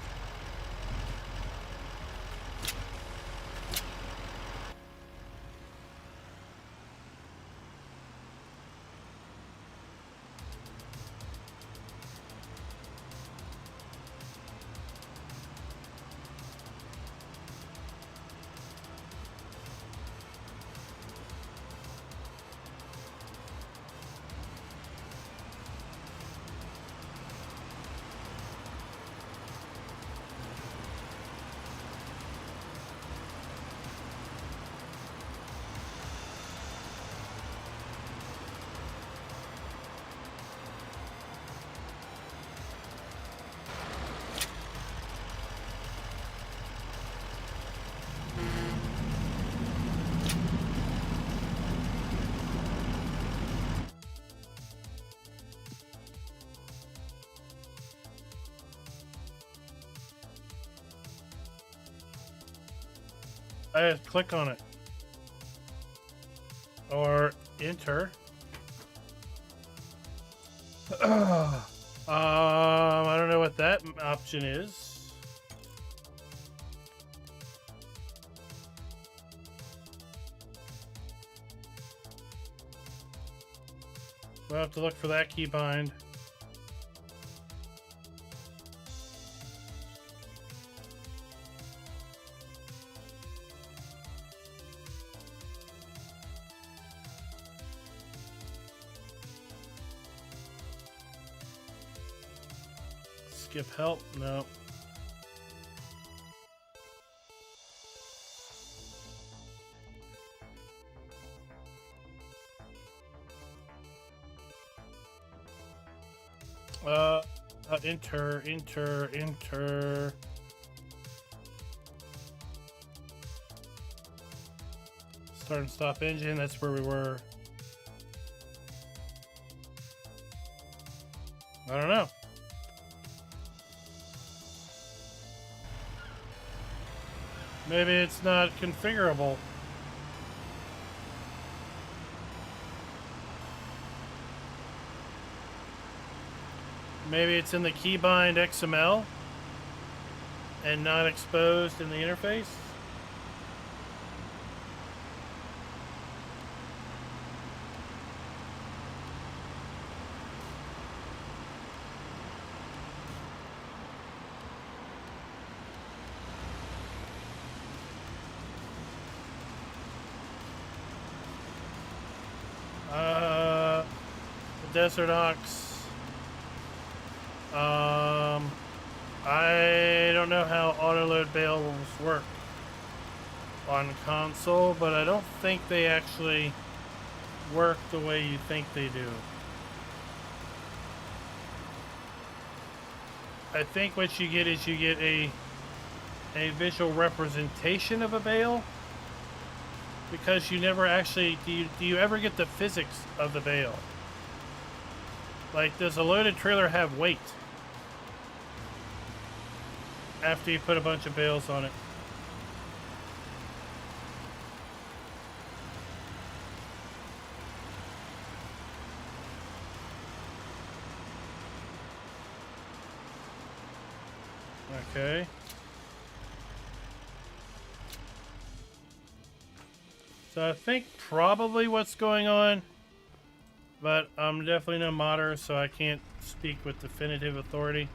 I just click on it. Or enter. I don't know what that option is. We'll have to look for that keybind. Skip help? No. Enter. Start and stop engine, that's where we were. I don't know. Maybe it's not configurable. Maybe it's in the keybind XML and not exposed in the interface. Desert Ox. I don't know how autoload bales work on console, but I don't think they actually work the way you think they do. I think what you get is you get a a visual representation of a bale, because you never actually do you ever get the physics of the bale? Like, does a loaded trailer have weight after you put a bunch of bales on it? Okay. So I think probably what's going on, but I'm definitely no modder, so I can't speak with definitive authority.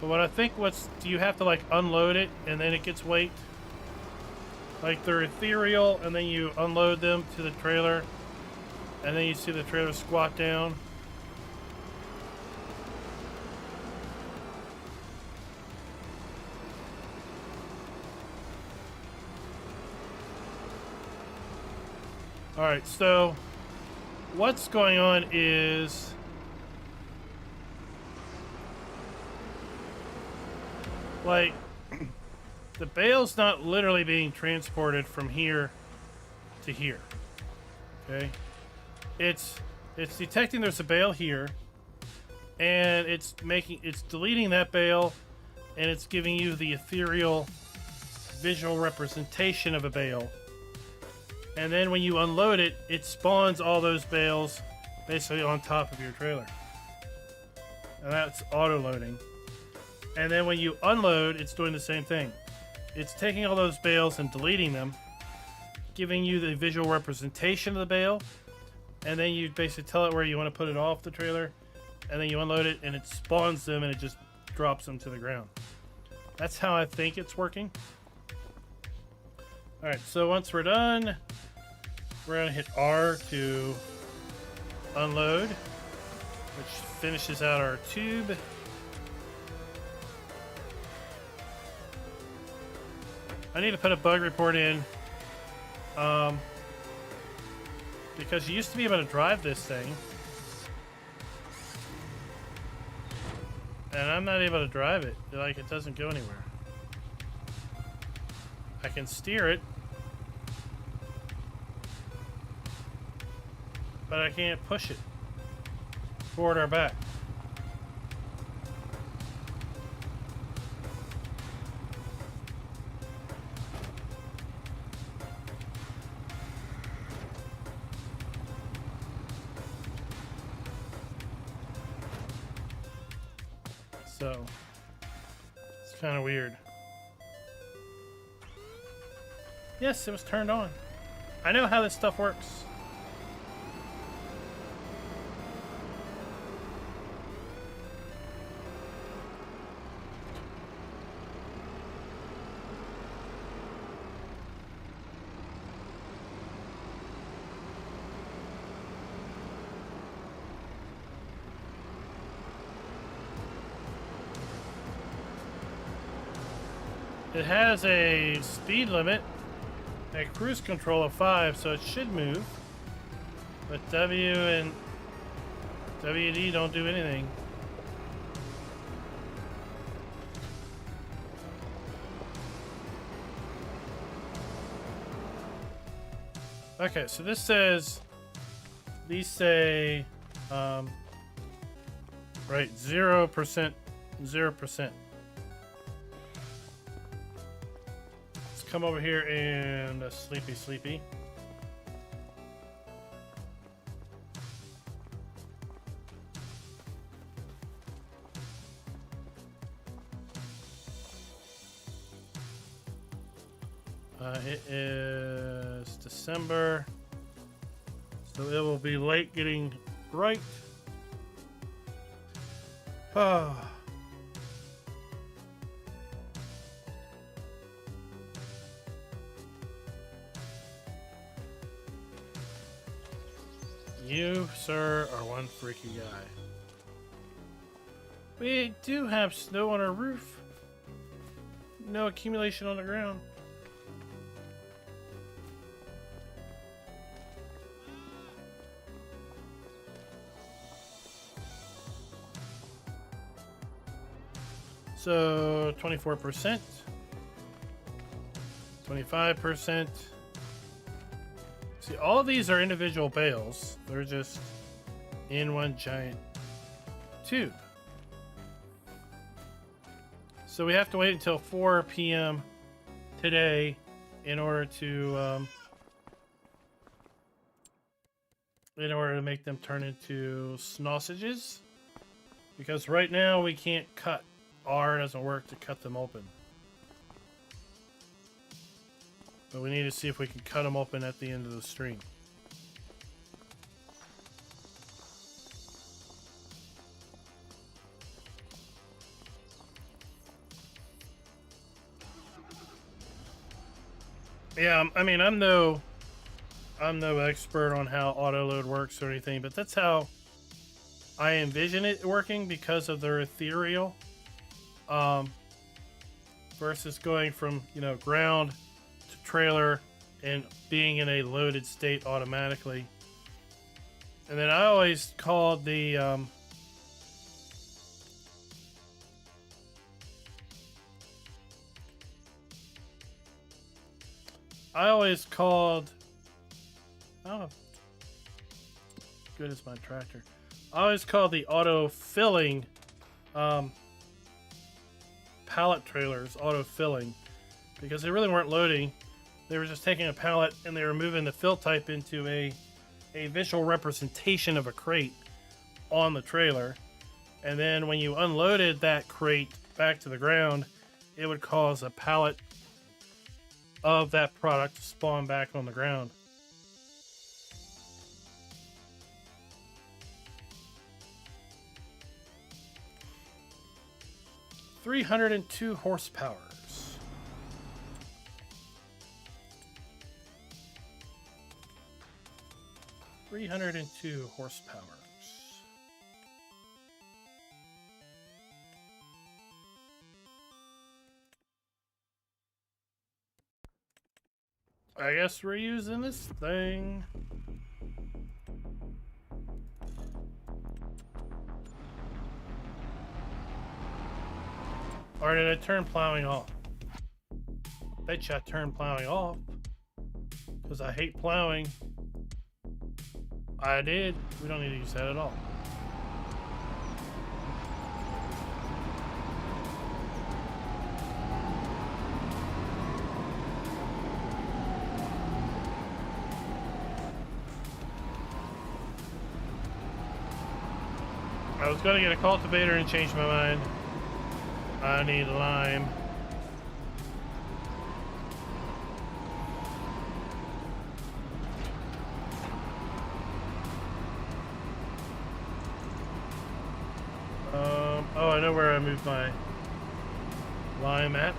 But what I think, do you have to like unload it and then it gets weight? Like they're ethereal and then you unload them to the trailer and then you see the trailer squat down. Alright, so what's going on is like the bale's not literally being transported from here to here. Okay? It's detecting there's a bale here and it's deleting that bale and it's giving you the ethereal visual representation of a bale. And then when you unload it, it spawns all those bales basically on top of your trailer. And that's auto-loading. And then when you unload, it's doing the same thing. It's taking all those bales and deleting them, giving you the visual representation of the bale, and then you basically tell it where you want to put it off the trailer, and then you unload it, and it spawns them, and it just drops them to the ground. That's how I think it's working. Alright, so once we're done, we're going to hit R to unload, which finishes out our tube. I need to put a bug report in, because you used to be able to drive this thing, and I'm not able to drive it. Like, it doesn't go anywhere. I can steer it, but I can't push it forward or back. So, it's kind of weird. Yes, it was turned on. I know how this stuff works. It has a speed limit, a cruise control of 5, so it should move. But W and WD don't do anything. Okay, so this says, these say, right, 0%, 0%. Come over here and sleepy. It is December, so it will be late getting right. Oh. You, sir, are one freaky guy. We do have snow on our roof. No accumulation on the ground. So, 24%. 25%. See, all of these are individual bales. They're just in one giant tube. So we have to wait until 4 p.m. today in order to make them turn into sausages. Because right now we can't cut. R doesn't work to cut them open. But we need to see if we can cut them open at the end of the stream. Yeah, I mean, I'm no expert on how auto load works or anything, but that's how I envision it working because of their ethereal, versus going from, you know, ground to trailer and being in a loaded state automatically. And then I always called the oh, good as my tractor. I always called the auto filling pallet trailers auto filling because they really weren't loading. They were just taking a pallet and they were moving the fill type into a visual representation of a crate on the trailer. And then when you unloaded that crate back to the ground, it would cause a pallet of that product to spawn back on the ground. $302 horsepower. 302 horsepower. I guess we're using this thing. Or did I turn plowing off? Bet you I turned plowing off. Because I hate plowing. I did. We don't need to use that at all. I was going to get a cultivator and change my mind. I need lime. Oh, I know where I moved my lime at.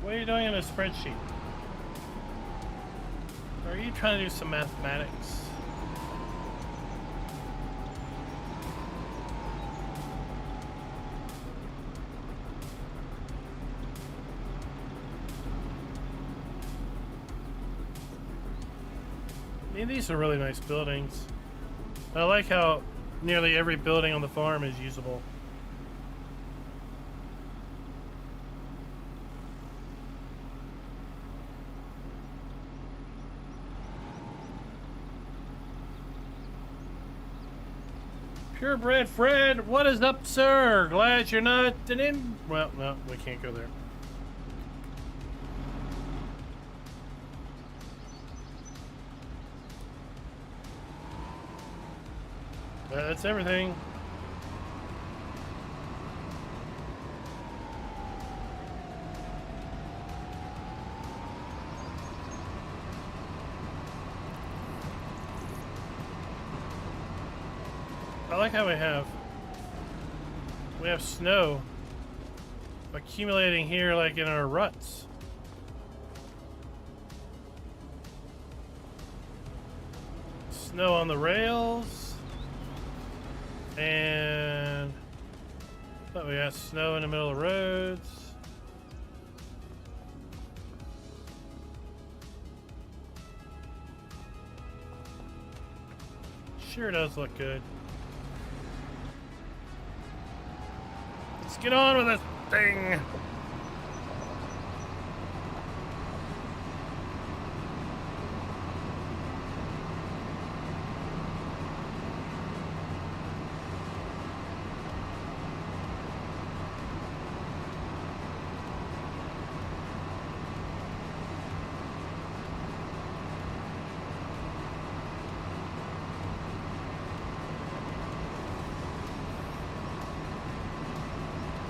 What are you doing in a spreadsheet? Are you trying to do some mathematics? I mean, these are really nice buildings. I like how nearly every building on the farm is usable. Purebred Fred, what is up, sir? Glad you're not an in. Well, no, we can't go there. That's everything. I like how we have snow accumulating here like in our ruts. Snow on the rails. And we got snow in the middle of the roads. Sure does look good. Let's get on with this thing.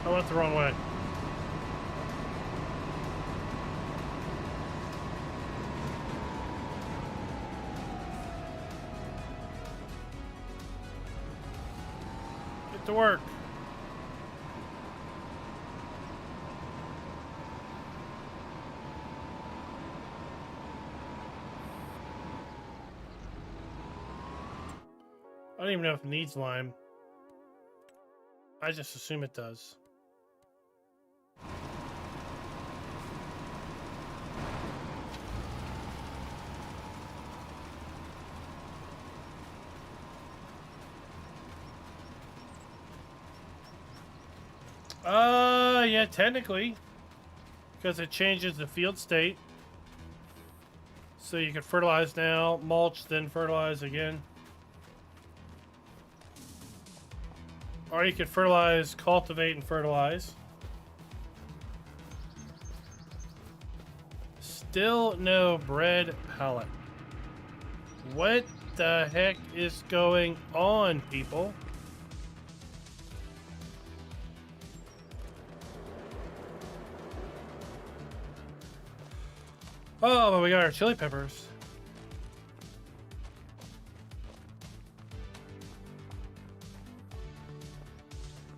I went the wrong way. Get to work. I don't even know if it needs lime. I just assume it does. Yeah, technically, because it changes the field state. So you can fertilize now, mulch, then fertilize again. Or you could fertilize, cultivate, and fertilize. Still no bread pallet. What the heck is going on, people? Oh, but we got our chili peppers.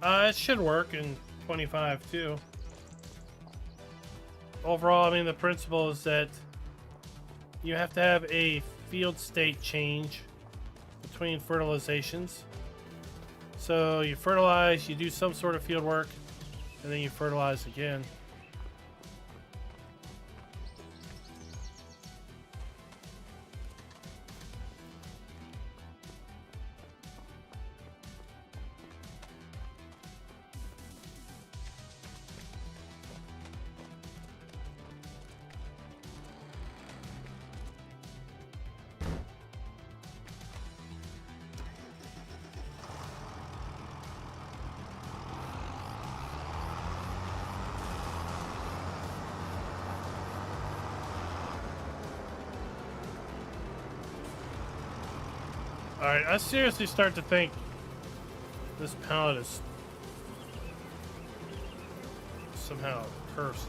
It should work in 25 too. Overall, I mean, the principle is that you have to have a field state change between fertilizations. So you fertilize, you do some sort of field work, and then you fertilize again. Alright, I seriously start to think this pallet is somehow cursed.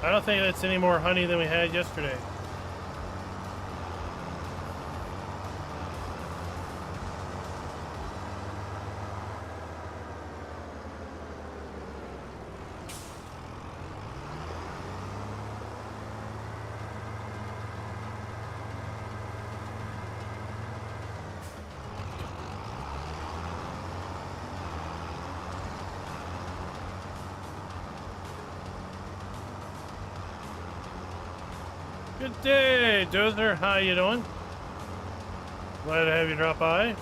I don't think that's any more honey than we had yesterday. Good day, Dozer. How you doing? Glad to have you drop by.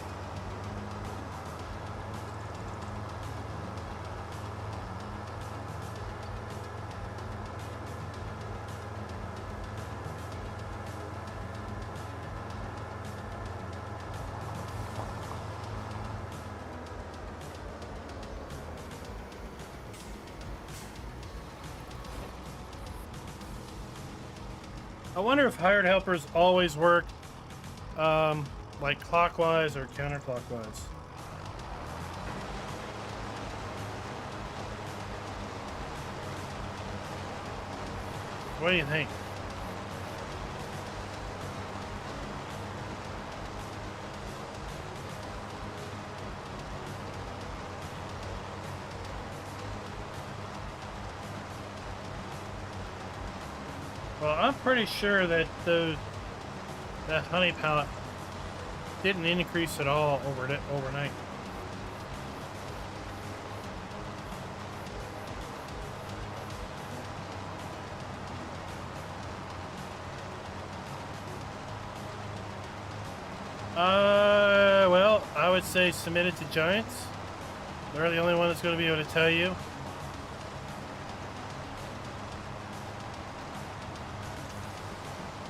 I wonder if hired helpers always work like clockwise or counterclockwise. What do you think? Well, I'm pretty sure that that honey pallet didn't increase at all overnight. would say submit it to Giants. They're the only one that's going to be able to tell you.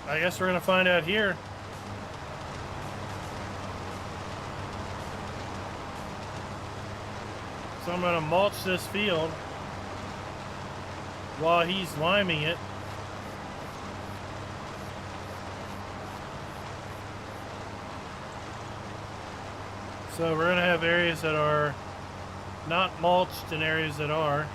I guess we're going to find out here. So I'm going to mulch this field while he's liming it. So we're going to have areas that are not mulched and areas that are.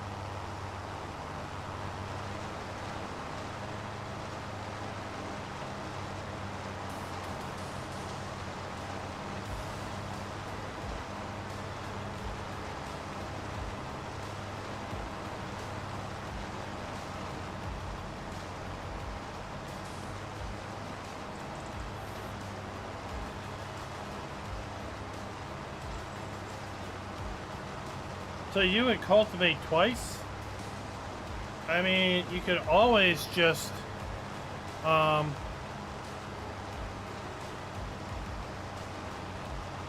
So you would cultivate twice? I mean, you could always just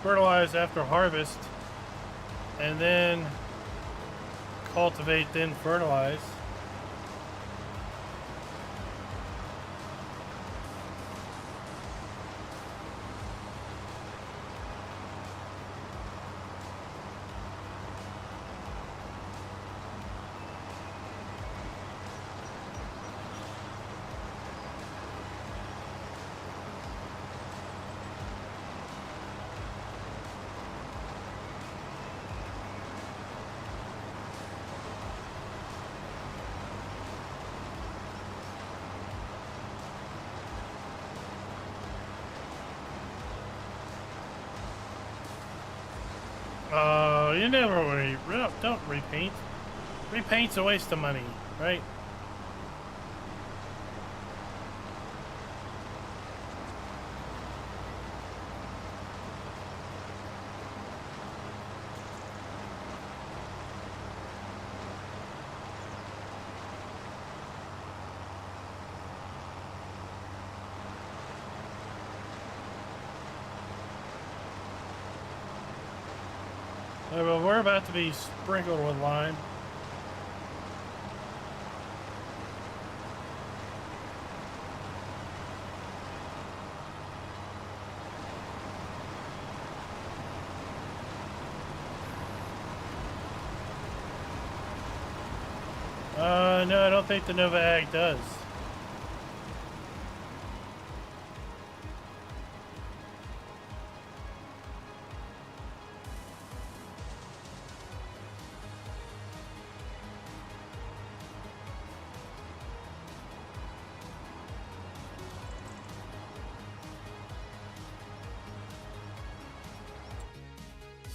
fertilize after harvest and then cultivate, then fertilize. You never don't repaint. Repaint's a waste of money, right? Well, we're about to be sprinkled with lime. No, I don't think the Nova Ag does.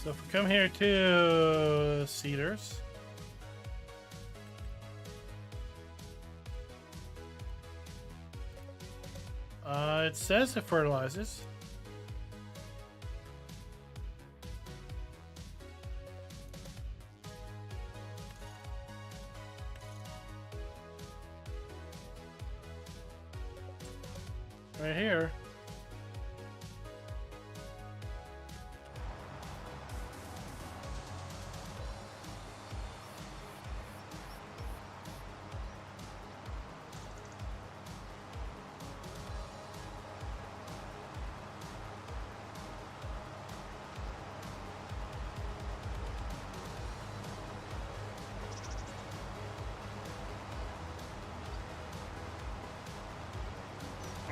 So if we come here to cedars, it says it fertilizes. Right here.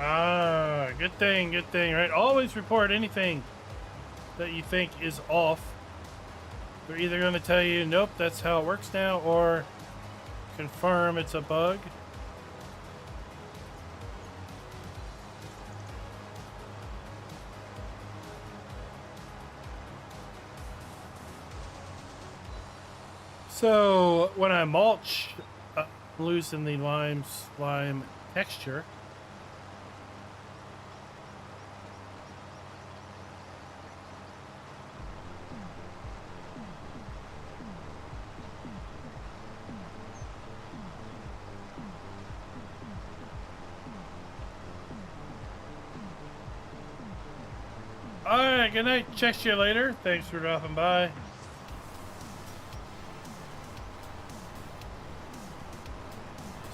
Ah, good thing, right? Always report anything that you think is off. They're either going to tell you, nope, that's how it works now, or confirm it's a bug. So when I mulch, losing the lime texture. right, good night. Check you later. Thanks for dropping by.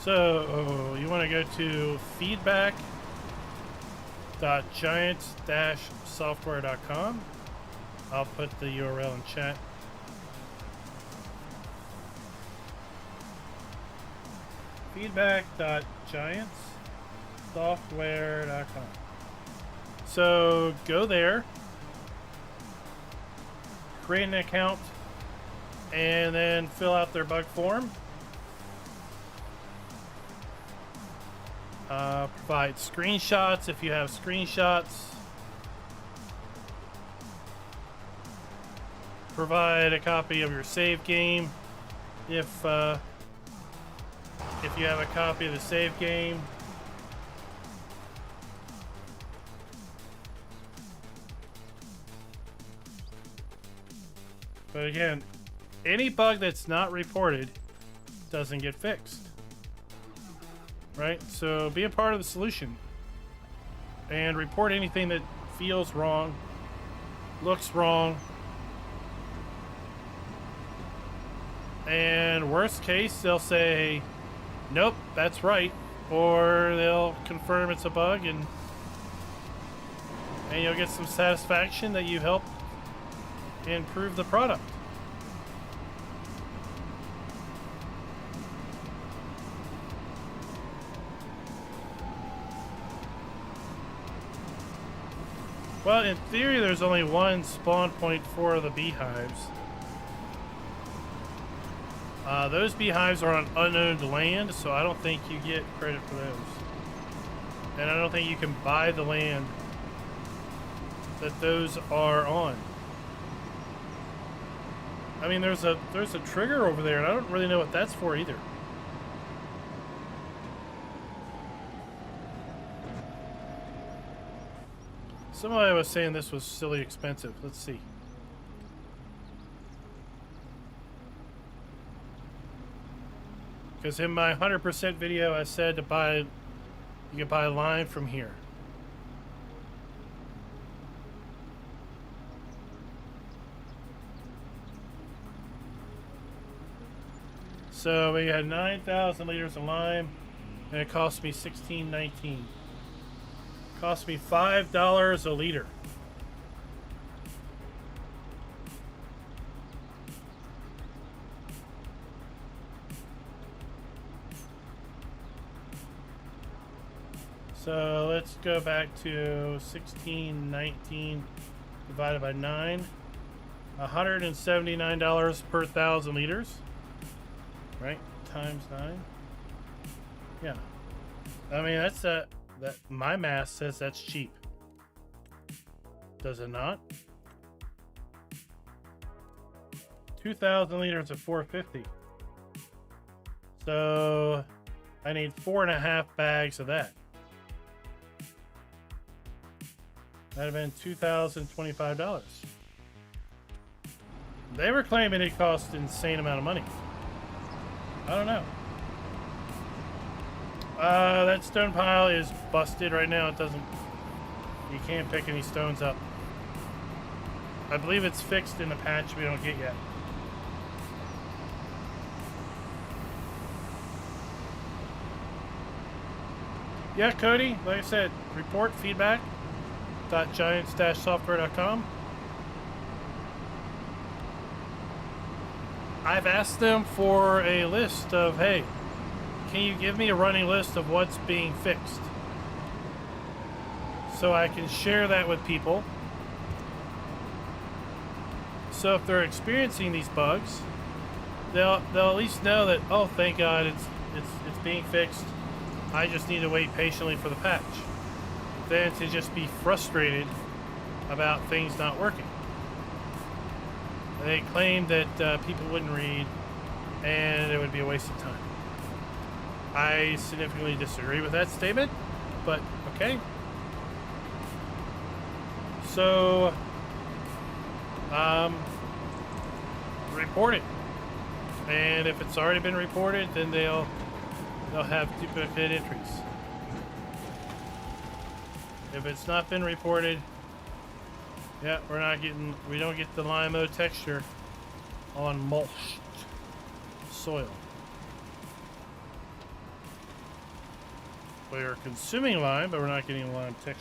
So, you want to go to feedback.giants-software.com. I'll put the URL in chat. Feedback.giants-software.com. So, go there, create an account, and then fill out their bug form. Provide screenshots if you have screenshots. Provide a copy of your save game if you have a copy of the save game. But again, any bug that's not reported doesn't get fixed. Right? So be a part of the solution and report anything that feels wrong, looks wrong, and worst case, they'll say, nope, that's right, or they'll confirm it's a bug, and you'll get some satisfaction that you helped improve the product. Well, in theory, there's only one spawn point for the beehives. Those beehives are on unowned land, so I don't think you get credit for those. And I don't think you can buy the land that those are on. I mean, there's a trigger over there, and I don't really know what that's for either. Somebody was saying this was silly expensive. Let's see. Because in my 100% video, I said to buy, you can buy a line from here. So we had 9,000 liters of lime, and it cost me $16.19. Cost me $5 a liter. So let's go back to 16.19 divided by 9. $179 per 1,000 liters. Right? Times 9. Yeah. I mean, that's that my math says that's cheap. Does it not? 2,000 liters of 450. So I need 4.5 bags of that. That'd have been $2,025. They were claiming it cost an insane amount of money. I don't know. That stone pile is busted right now. It doesn't... You can't pick any stones up. I believe it's fixed in the patch we don't get yet. Yeah, Cody, like I said, report feedback.giants-software.com. I've asked them for a list of, hey, can you give me a running list of what's being fixed? So I can share that with people. So if they're experiencing these bugs, they'll at least know that, oh, thank God it's being fixed. I just need to wait patiently for the patch. Than to just be frustrated about things not working. They claimed that people wouldn't read and it would be a waste of time. I significantly disagree with that statement, but okay. So, report it. And if it's already been reported, then they'll have duplicate entries. If it's not been reported, Yeah, we don't get the lime-o texture on mulched soil. We are consuming lime, but we're not getting lime texture.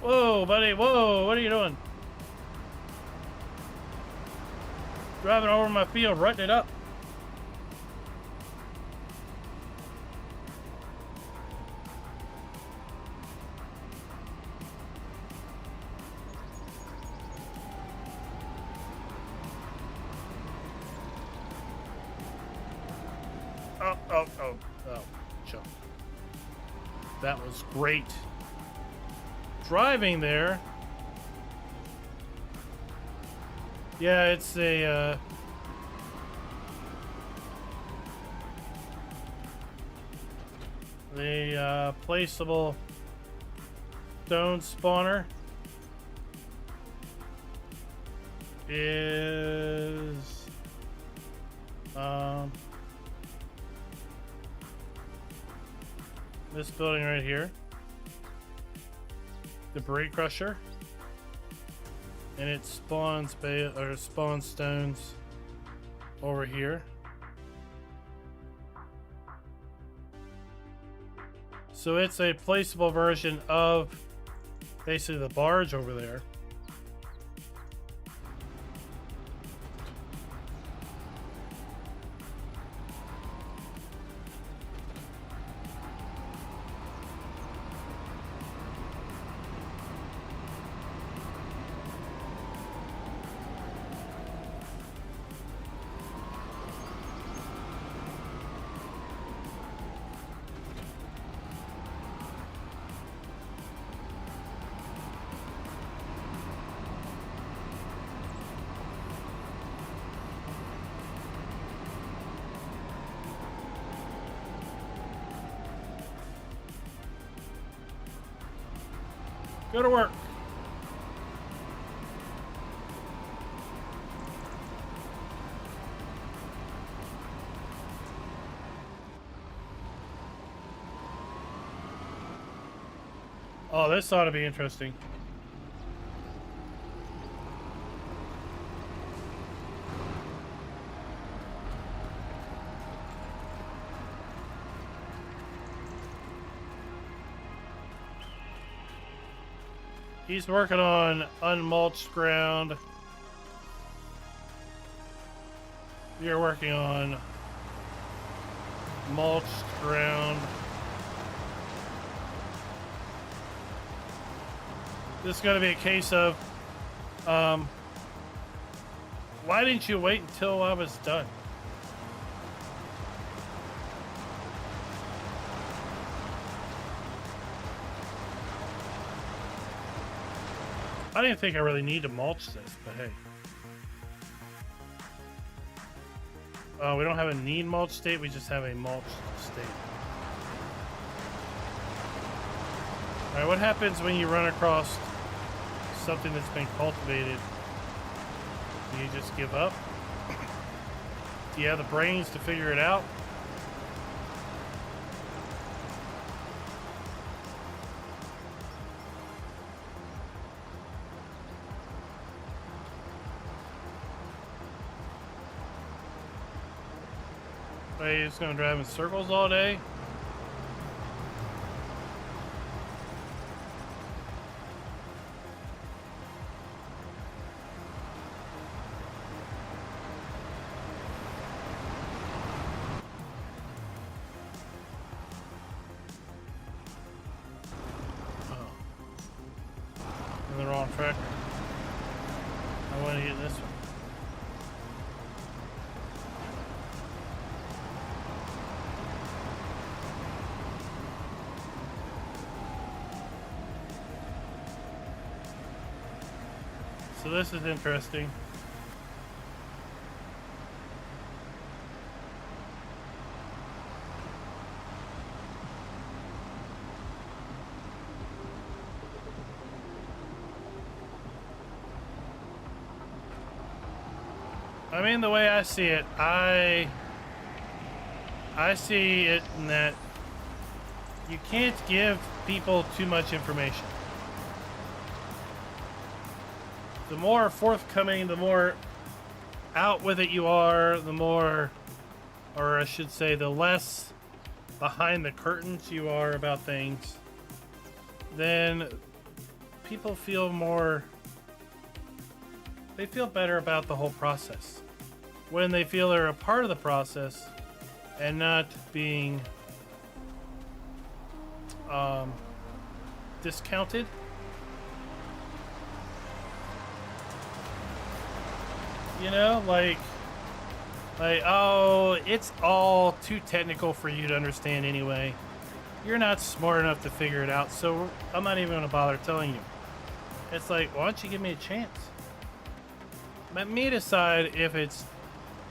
Whoa, buddy, whoa, what are you doing? Driving over my field, rutting it up. Oh, chunk. That was great. Driving there. Yeah, it's a, placeable stone spawner is, this building right here. Debris crusher. And it spawns spawns stones over here. So it's a placeable version of basically the barge over there. Go to work. Oh, this ought to be interesting. He's working on unmulched ground. You're working on mulched ground. This is going to be a case of, why didn't you wait until I was done? I didn't think I really need to mulch this, but hey. We don't have a need mulch state, we just have a mulched state. Alright, what happens when you run across something that's been cultivated? Do you just give up? Do you have the brains to figure it out? Are you just gonna drive in circles all day? Oh. In the wrong track. I want to get this one. So this is interesting. I mean, the way I see it, I see it in that you can't give people too much information. The more forthcoming, the more out with it you are, the more, or I should say, the less behind the curtains you are about things, then people feel more, they feel better about the whole process. When they feel they're a part of the process and not being discounted. You know, like, oh, it's all too technical for you to understand anyway. You're not smart enough to figure it out, so I'm not even going to bother telling you. It's like, why don't you give me a chance? Let me decide if it's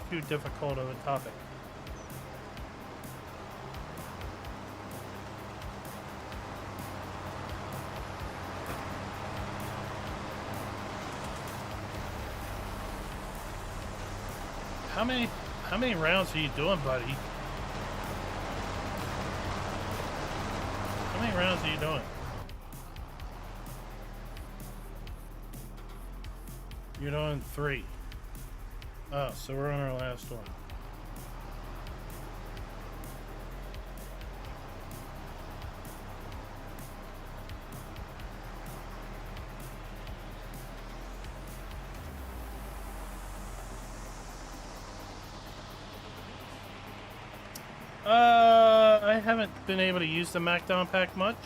too difficult of a topic. How many rounds are you doing, buddy? How many rounds are you doing? You're doing 3. Oh, so we're on our last one. I haven't been able to use the Macdon pack much.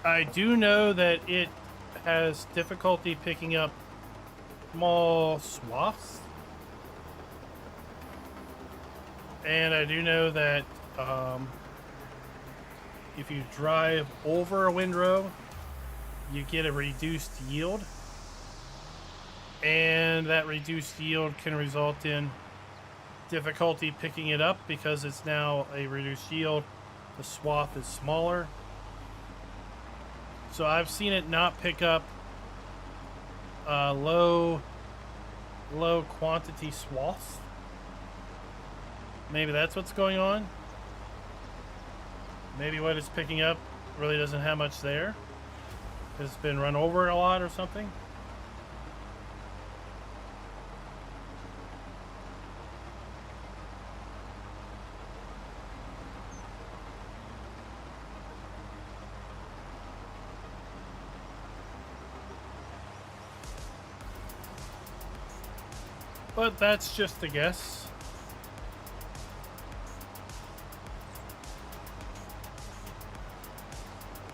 I do know that it has difficulty picking up small swaths. And I do know that if you drive over a windrow, you get a reduced yield. And that reduced yield can result in difficulty picking it up because it's now a reduced yield. The swath is smaller. So I've seen it not pick up low quantity swaths. Maybe that's what's going on. Maybe what it's picking up really doesn't have much there. It's been run over a lot or something. But that's just a guess.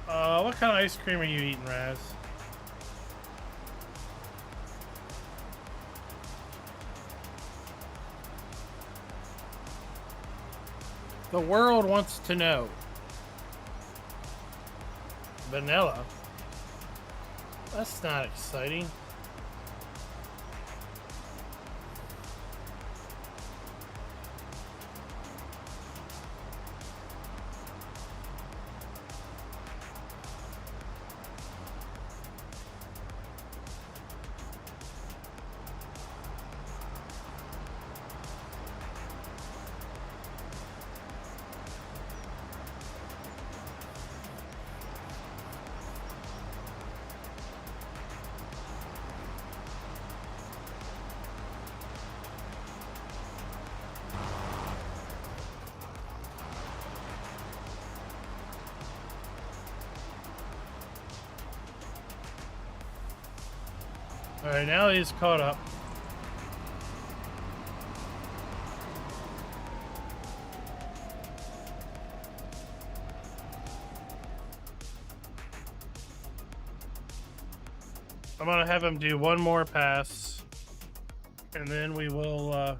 What kind of ice cream are you eating, Raz? The world wants to know. Vanilla? That's not exciting. Alright, now he's caught up. I'm gonna have him do one more pass, and then we will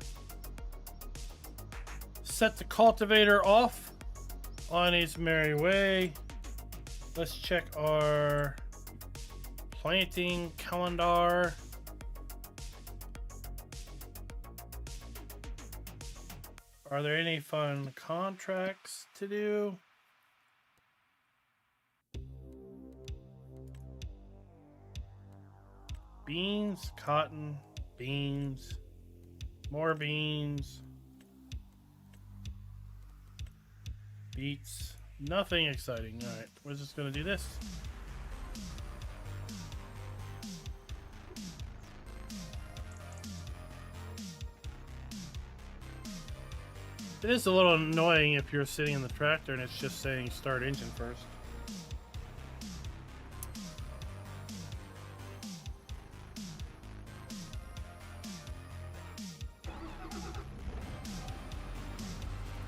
set the cultivator off on his merry way. Let's check our planting calendar. Are there any fun contracts to do? Beans, cotton, beans, more beans, Beats. Nothing exciting. Alright, we're just gonna do this. It is a little annoying if you're sitting in the tractor and it's just saying start engine first.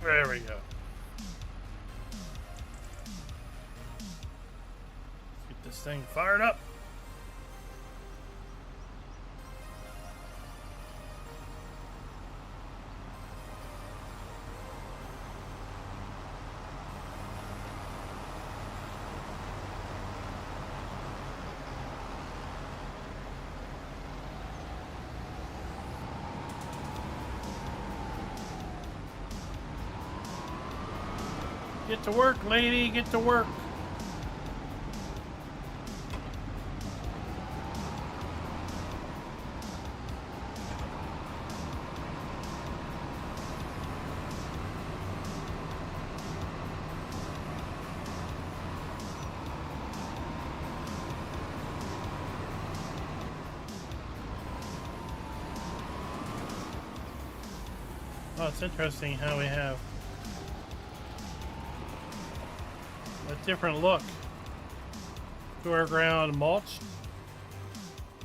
There we go. Let's get this thing fired up. Get to work, lady. Get to work. Oh, it's interesting how we have a different look to our ground. Mulched,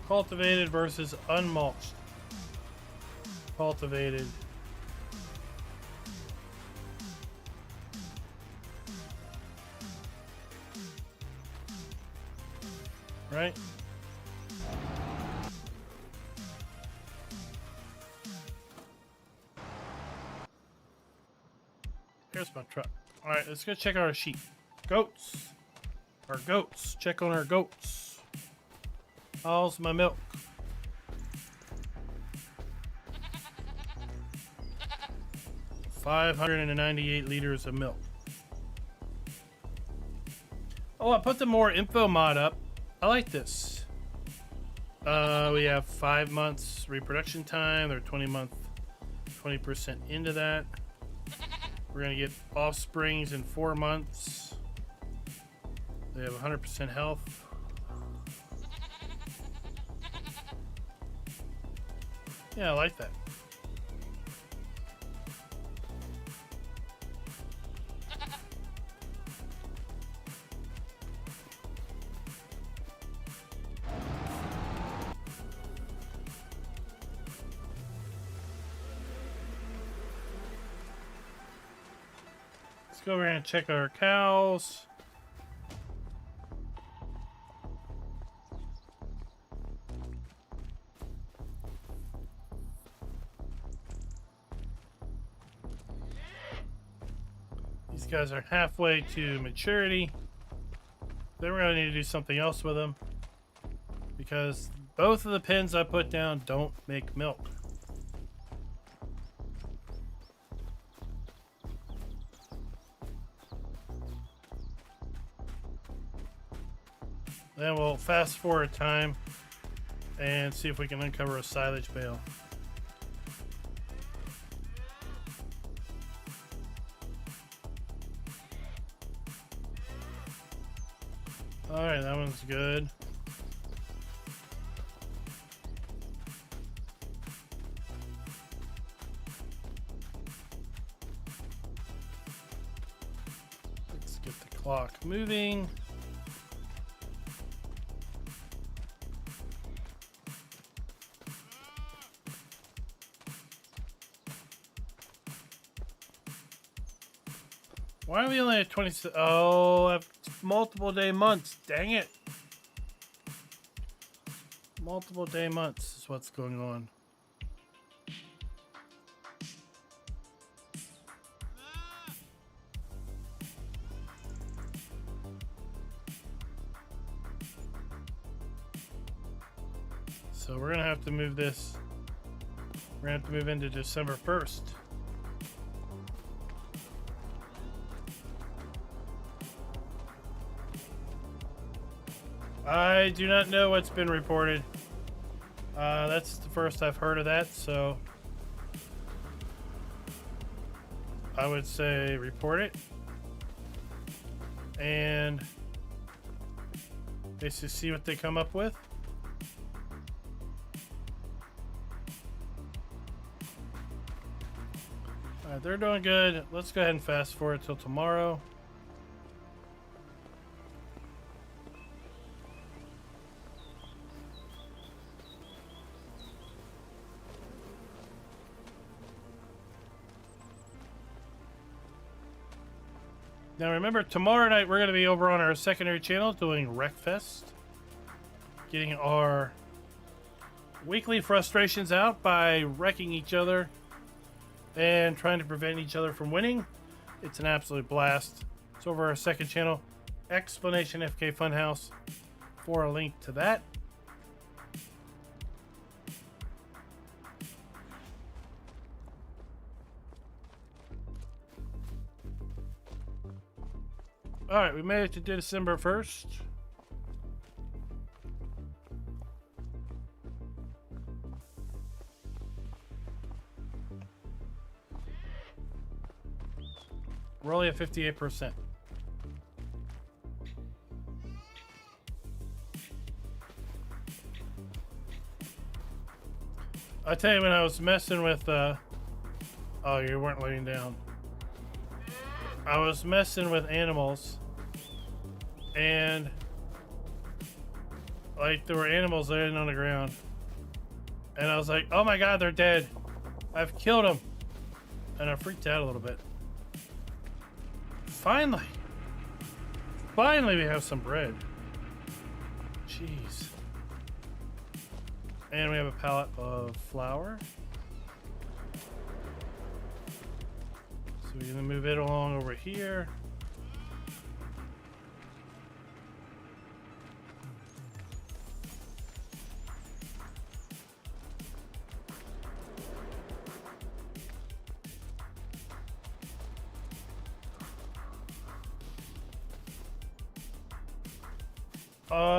cultivated versus unmulched. Cultivated. Right? Here's my truck. Alright, let's go check our sheep. Goats. Our goats. Check on our goats. How's my milk? $598 liters of milk. Oh, I put the more info mod up. I like this. We have 5 months reproduction time. They're 20% into that. We're gonna get offsprings in 4 months. They have 100% health. Yeah, I like that. Let's go over and check our cows. These guys are halfway to maturity. Then we're going to need to do something else with them, because both of the pens I put down don't make milk. Then we'll fast forward time and see if we can uncover a silage bale. Alright, that one's good. Let's get the clock moving. Why are we only at 26? Oh, I have multiple day months. Dang it. Multiple day months is what's going on. So we're gonna have to move this. We're gonna have to move into December 1st. I do not know what's been reported. That's the first I've heard of that, so I would say report it. and basically see what they come up with. Alright, they're doing good. Let's go ahead and fast forward till tomorrow. Now remember, tomorrow night we're going to be over on our secondary channel doing Wreckfest. Getting our weekly frustrations out by wrecking each other and trying to prevent each other from winning. It's an absolute blast. It's over our second channel, Explanation FK Funhouse, for a link to that. Alright, we made it to December 1st. We're only at 58%. I tell you, when I was messing with, oh, you weren't laying down. I was messing with animals, and like there were animals laying on the ground, and I was like, oh my god, they're dead. I've killed them. And I freaked out a little bit. Finally we have some bread. Jeez. And we have a pallet of flour. So we're gonna move it along over here.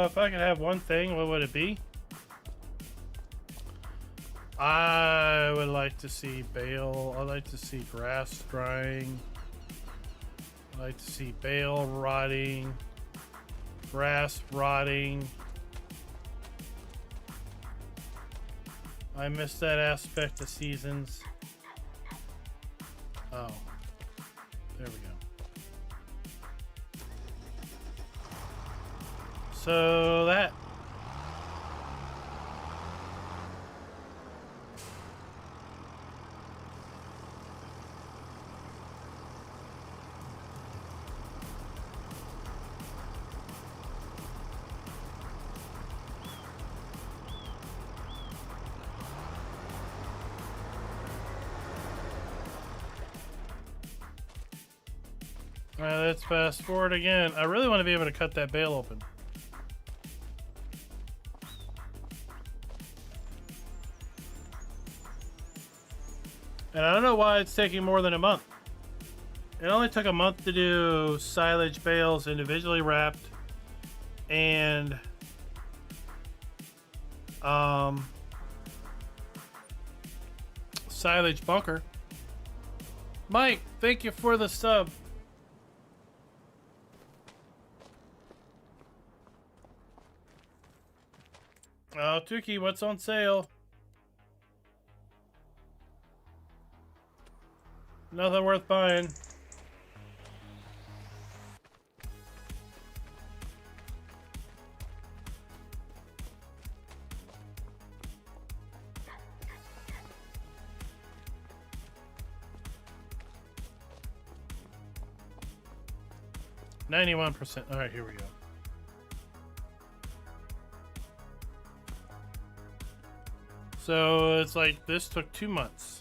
If I could have one thing, what would it be? I would like to see Bale. I'd like to see grass drying. I'd like to see Bale rotting. Grass rotting. I miss that aspect of seasons. Oh. There we go. So that. All right, let's fast forward again. I really want to be able to cut that bale open. And I don't know why it's taking more than a month. It only took a month to do silage bales individually wrapped and silage bunker. Mike, thank you for the sub. Oh, Tuki, what's on sale? Nothing worth buying. %. All right, here we go. So it's like this took 2 months.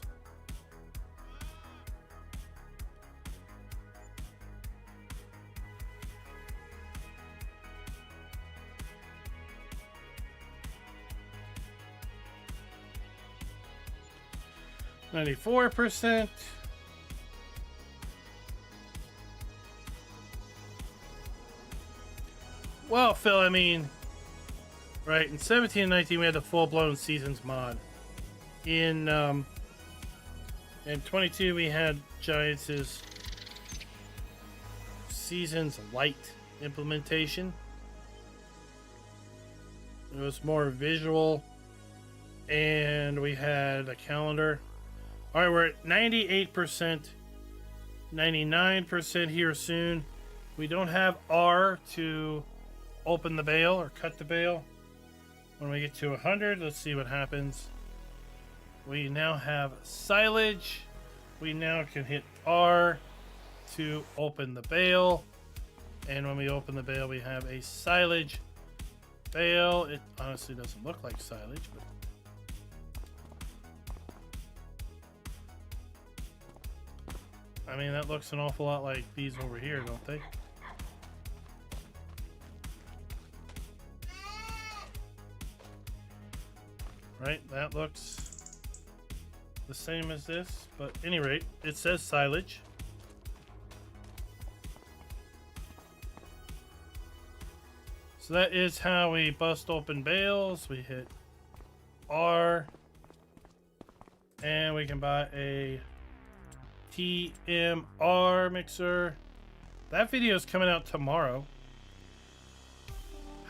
%. Well, Phil, I mean, right, in 17 and 19 we had the full-blown seasons mod. In 22 we had Giants' Seasons Light implementation. It was more visual, and we had a calendar. All right, we're at 98%, 99% here soon. We don't have R to open the bale or cut the bale. When we get to 100, let's see what happens. We now have silage. We now can hit R to open the bale. And when we open the bale, we have a silage bale. It honestly doesn't look like silage, but I mean, that looks an awful lot like these over here, don't they? Right, that looks the same as this, but at any rate, it says silage. So that is how we bust open bales. We hit R, and we can buy a TMR mixer. That video is coming out tomorrow.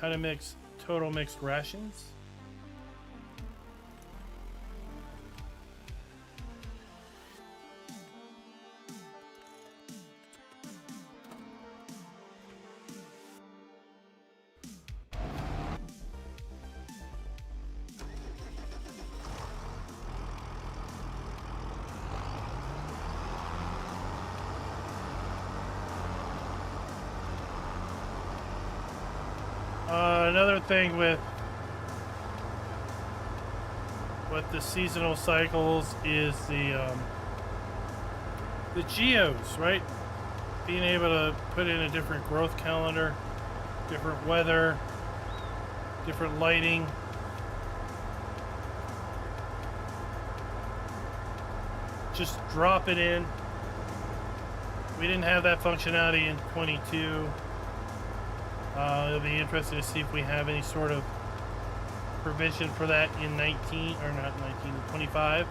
How to mix total mixed rations. Another thing with the seasonal cycles is the geos, right? Being able to put in a different growth calendar, different weather, different lighting. Just drop it in. We didn't have that functionality in 22. It'll be interesting to see if we have any sort of provision for that in 19, or not 19, 25.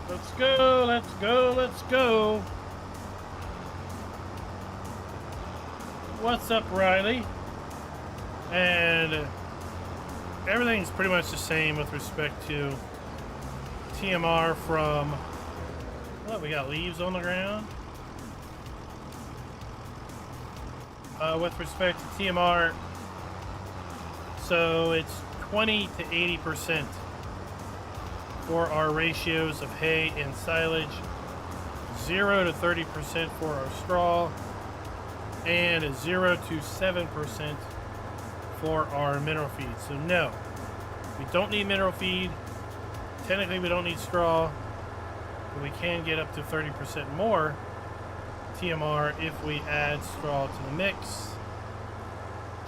Let's go, let's go, let's go. What's up, Riley? And everything's pretty much the same with respect to TMR from, what, we got leaves on the ground? With respect to TMR, so it's 20 to 80% for our ratios of hay and silage, 0 to 30% for our straw, and 0 to 7% for our mineral feed. So no, we don't need mineral feed. Technically we don't need straw, but we can get up to 30% more TMR if we add straw to the mix,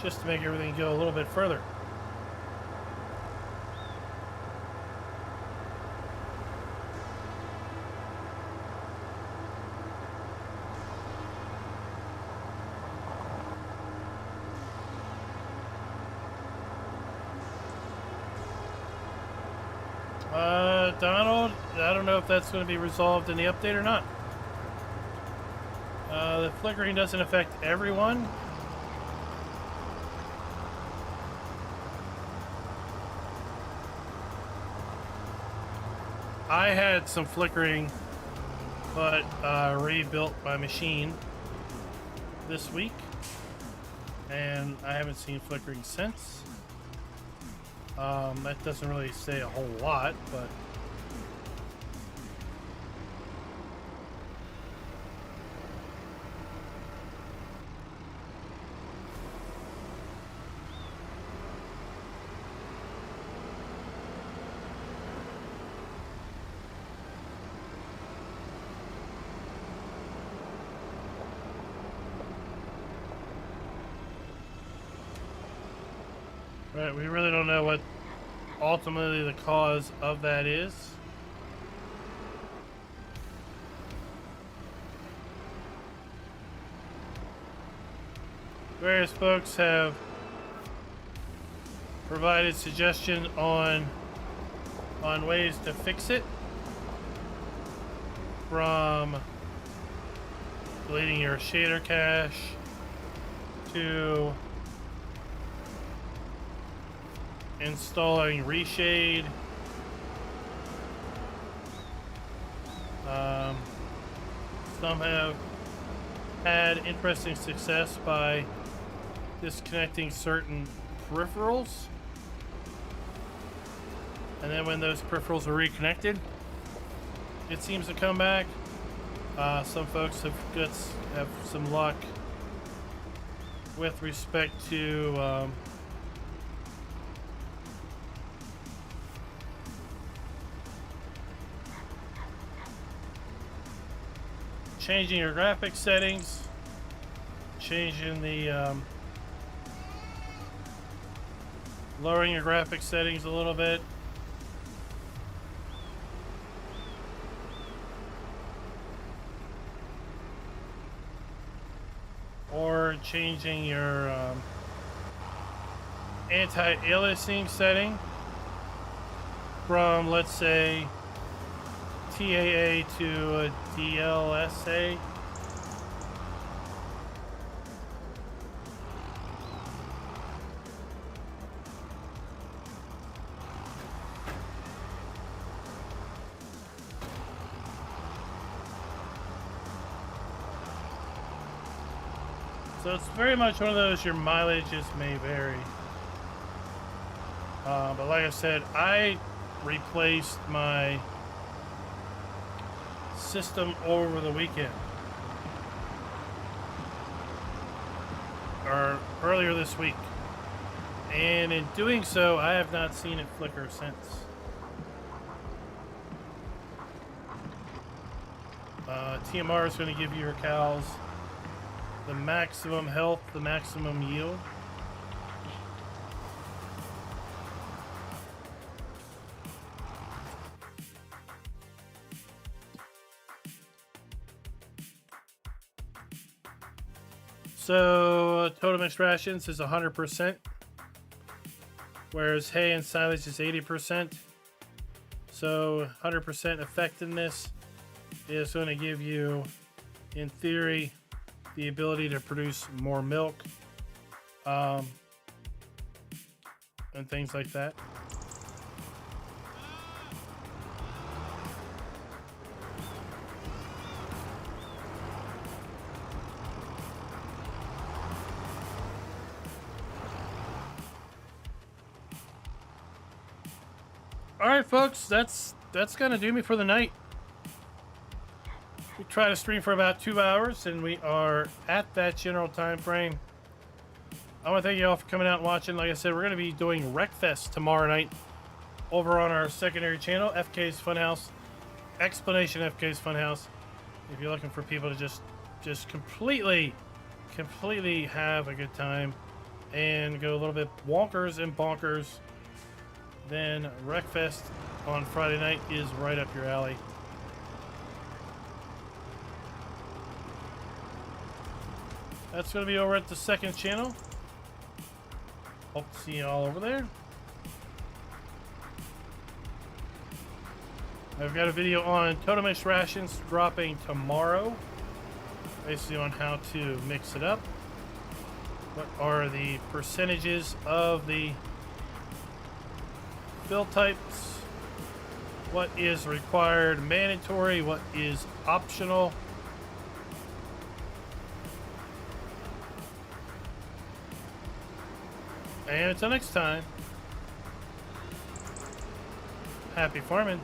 just to make everything go a little bit further. Donald, I don't know if that's going to be resolved in the update or not. The flickering doesn't affect everyone. I had some flickering, but rebuilt my machine this week, and I haven't seen flickering since. That doesn't really say a whole lot, but Right, we really don't know what ultimately the cause of that is. Various folks have provided suggestion on ways to fix it, from deleting your shader cache to installing reshade. Some have had interesting success by disconnecting certain peripherals, and then when those peripherals are reconnected, it seems to come back. Some folks have some luck with respect to changing your graphics settings, changing the lowering your graphics settings a little bit. Or changing your anti-aliasing setting from, let's say, TAA to a DLSA. So it's very much one of those, your mileages may vary. But like I said, I replaced my system over the weekend. Or earlier this week. And in doing so, I have not seen it flicker since. TMR is going to give you your cows the maximum health, the maximum yield. So total mixed rations is 100%, whereas hay and silage is 80%. So 100% effectiveness is going to give you, in theory, the ability to produce more milk, and things like that. All right, folks, that's gonna do me for the night. We try to stream for about 2 hours, and we are at that general time frame. I want to thank you all for coming out and watching. Like I said, we're going to be doing Wreckfest tomorrow night over on our secondary channel, FK's Funhouse, Explanation FK's Funhouse. If you're looking for people to just completely have a good time and go a little bit wonkers and bonkers, then Wreckfest on Friday night is right up your alley. That's going to be over at the second channel. Hope to see you all over there. I've got a video on total mixed rations dropping tomorrow, basically on how to mix it up. What are the percentages of the fill types? What is required mandatory? What is optional? And until next time, happy farming.